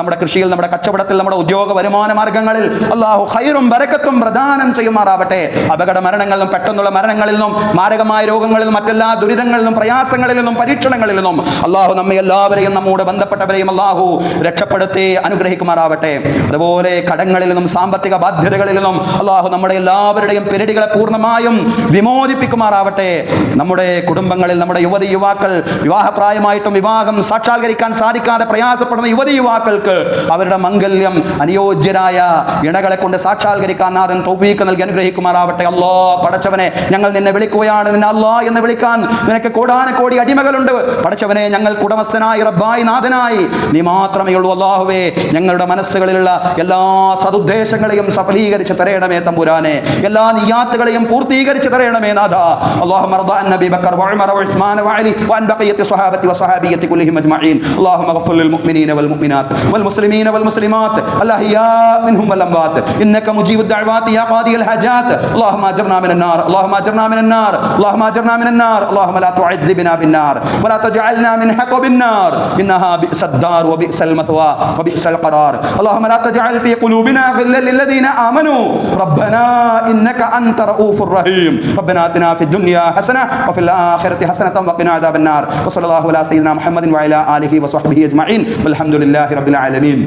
നമ്മുടെ കച്ചവടത്തിൽ, നമ്മുടെ ഉദ്യോഗ വരുമാന മാർഗങ്ങളിൽ അല്ലാഹു ഖൈറും ബറക്കത്തും പ്രദാനം ചെയ്യുമാറാവട്ടെ. അപകട മരണങ്ങളിലും പെട്ടെന്നുള്ള മരണങ്ങളിൽ നിന്നും മാരകമായ രോഗങ്ങളിൽ നിന്നും മറ്റെല്ലാ ദുരിതങ്ങളിൽ നിന്നും പ്രയാസങ്ങളിൽ നിന്നും പരീക്ഷണങ്ങളിൽ നിന്നും അല്ലാഹു നമ്മെ എല്ലാവരെയും നമ്മോട് ബന്ധപ്പെട്ടവരെയും അല്ലാഹു രക്ഷപ്പെടുത്തി അനുഗ്രഹിക്കുമാറാവട്ടെ. അതുപോലെ കടങ്ങളിൽ നിന്നും സാമ്പത്തിക ബാധ്യതകളിൽ നിന്നും അല്ലാഹു നമ്മുടെ എല്ലാവരുടെയും പെരടികളെ പൂർണ്ണമായും വിമോചിപ്പിക്കുമാറാവട്ടെ. നമ്മുടെ കുടുംബങ്ങളിൽ നമ്മുടെ യുവതി യുവാക്കൾ വിവാഹപ്രായമായിട്ടും വിവാഹം സാക്ഷാത്കരിക്കാൻ സാധിക്കാതെ പ്രയാസപ്പെടുന്ന യുവതി യുവാക്കൾക്ക് അവരുടെ മംഗല്യം അനുയോജ്യരായ ഇണകളെ കൊണ്ട് സാക്ഷാത്കരിക്കാൻ നാഥൻ തൗഫീഖ് നൽകി അനുഗ്രഹിക്കുമാറാവട്ടെ. അല്ലാ പടച്ചവനെ, ഞങ്ങൾ നിന്നെ വിളിക്കുകയാണ്. നിന്നെ അല്ലാ എന്ന് വിളിക്കാൻ നിനക്ക് കോടാനക്കോടി അടിമകളുണ്ട്. പടച്ചവനെ, ഞങ്ങൾക്ക് ഉടമസ്ഥനായി റബ്ബായി നാഥനായി നീ മാത്രമേ ഉള്ളൂ. അല്ലാഹുവേ, ഞങ്ങളുടെ മനസ്സുകളിലുള്ള എല്ലാ സദുദ്ദേശങ്ങളെയും സഫലീകരിച്ച് തരയണമേ തമ്പുരാനെ. എല്ലാ നിയാത്തുകളെയും പൂർത്തീകരിച്ച് തരയണമേ നാഥ. അല്ലാഹുമ്മ റദ്ദ അൻ നബി ബക്കർ വഉമർ വഉസ്മാൻ വഅലി വഅൻ ബഖിയത്തി സ്വഹാബത്തി വസ്വഹാബിയത്തി കുല്ലിഹിം അജ്മഈൻ. അല്ലാഹുമ്മ ഗഫിർ ലിൽ മുഅ്മിനീന വൽ മുഅ്മിനാത്ത് വൽ മുസ്ലിമീന വൽ മുസ്ലിമാത്ത് അൽഅഹ്യാ മിൻഹും വൽ അംവാത്ത് ഇന്നക മുജീബുദ് ദഅവാതി യാ ഖാദിയൽ ഹജാത്ത്. അല്ലാഹുമ്മ അജ്ർനാ മിനൻ നാർ, അല്ലാഹുമ്മ അജ്ർനാ മിനൻ നാർ, അല്ലാഹുമ്മ അജ്ർനാ മിനൻ നാർ. اللهم لا تعذبنا بالنار ولا تجعلنا من حطب النار إنها بئس الدار وبئس المثوى وبئس القرار. اللهم لا تجعل في قلوبنا غلا للذين آمنوا ربنا إنك أنت رؤوف رحيم. ربنا آتنا في الدنيا حسنة وفي الآخرة حسنة وقنا عذاب النار. وصلى الله على سيدنا محمد وعلى آله وصحبه أجمعين والحمد لله رب العالمين.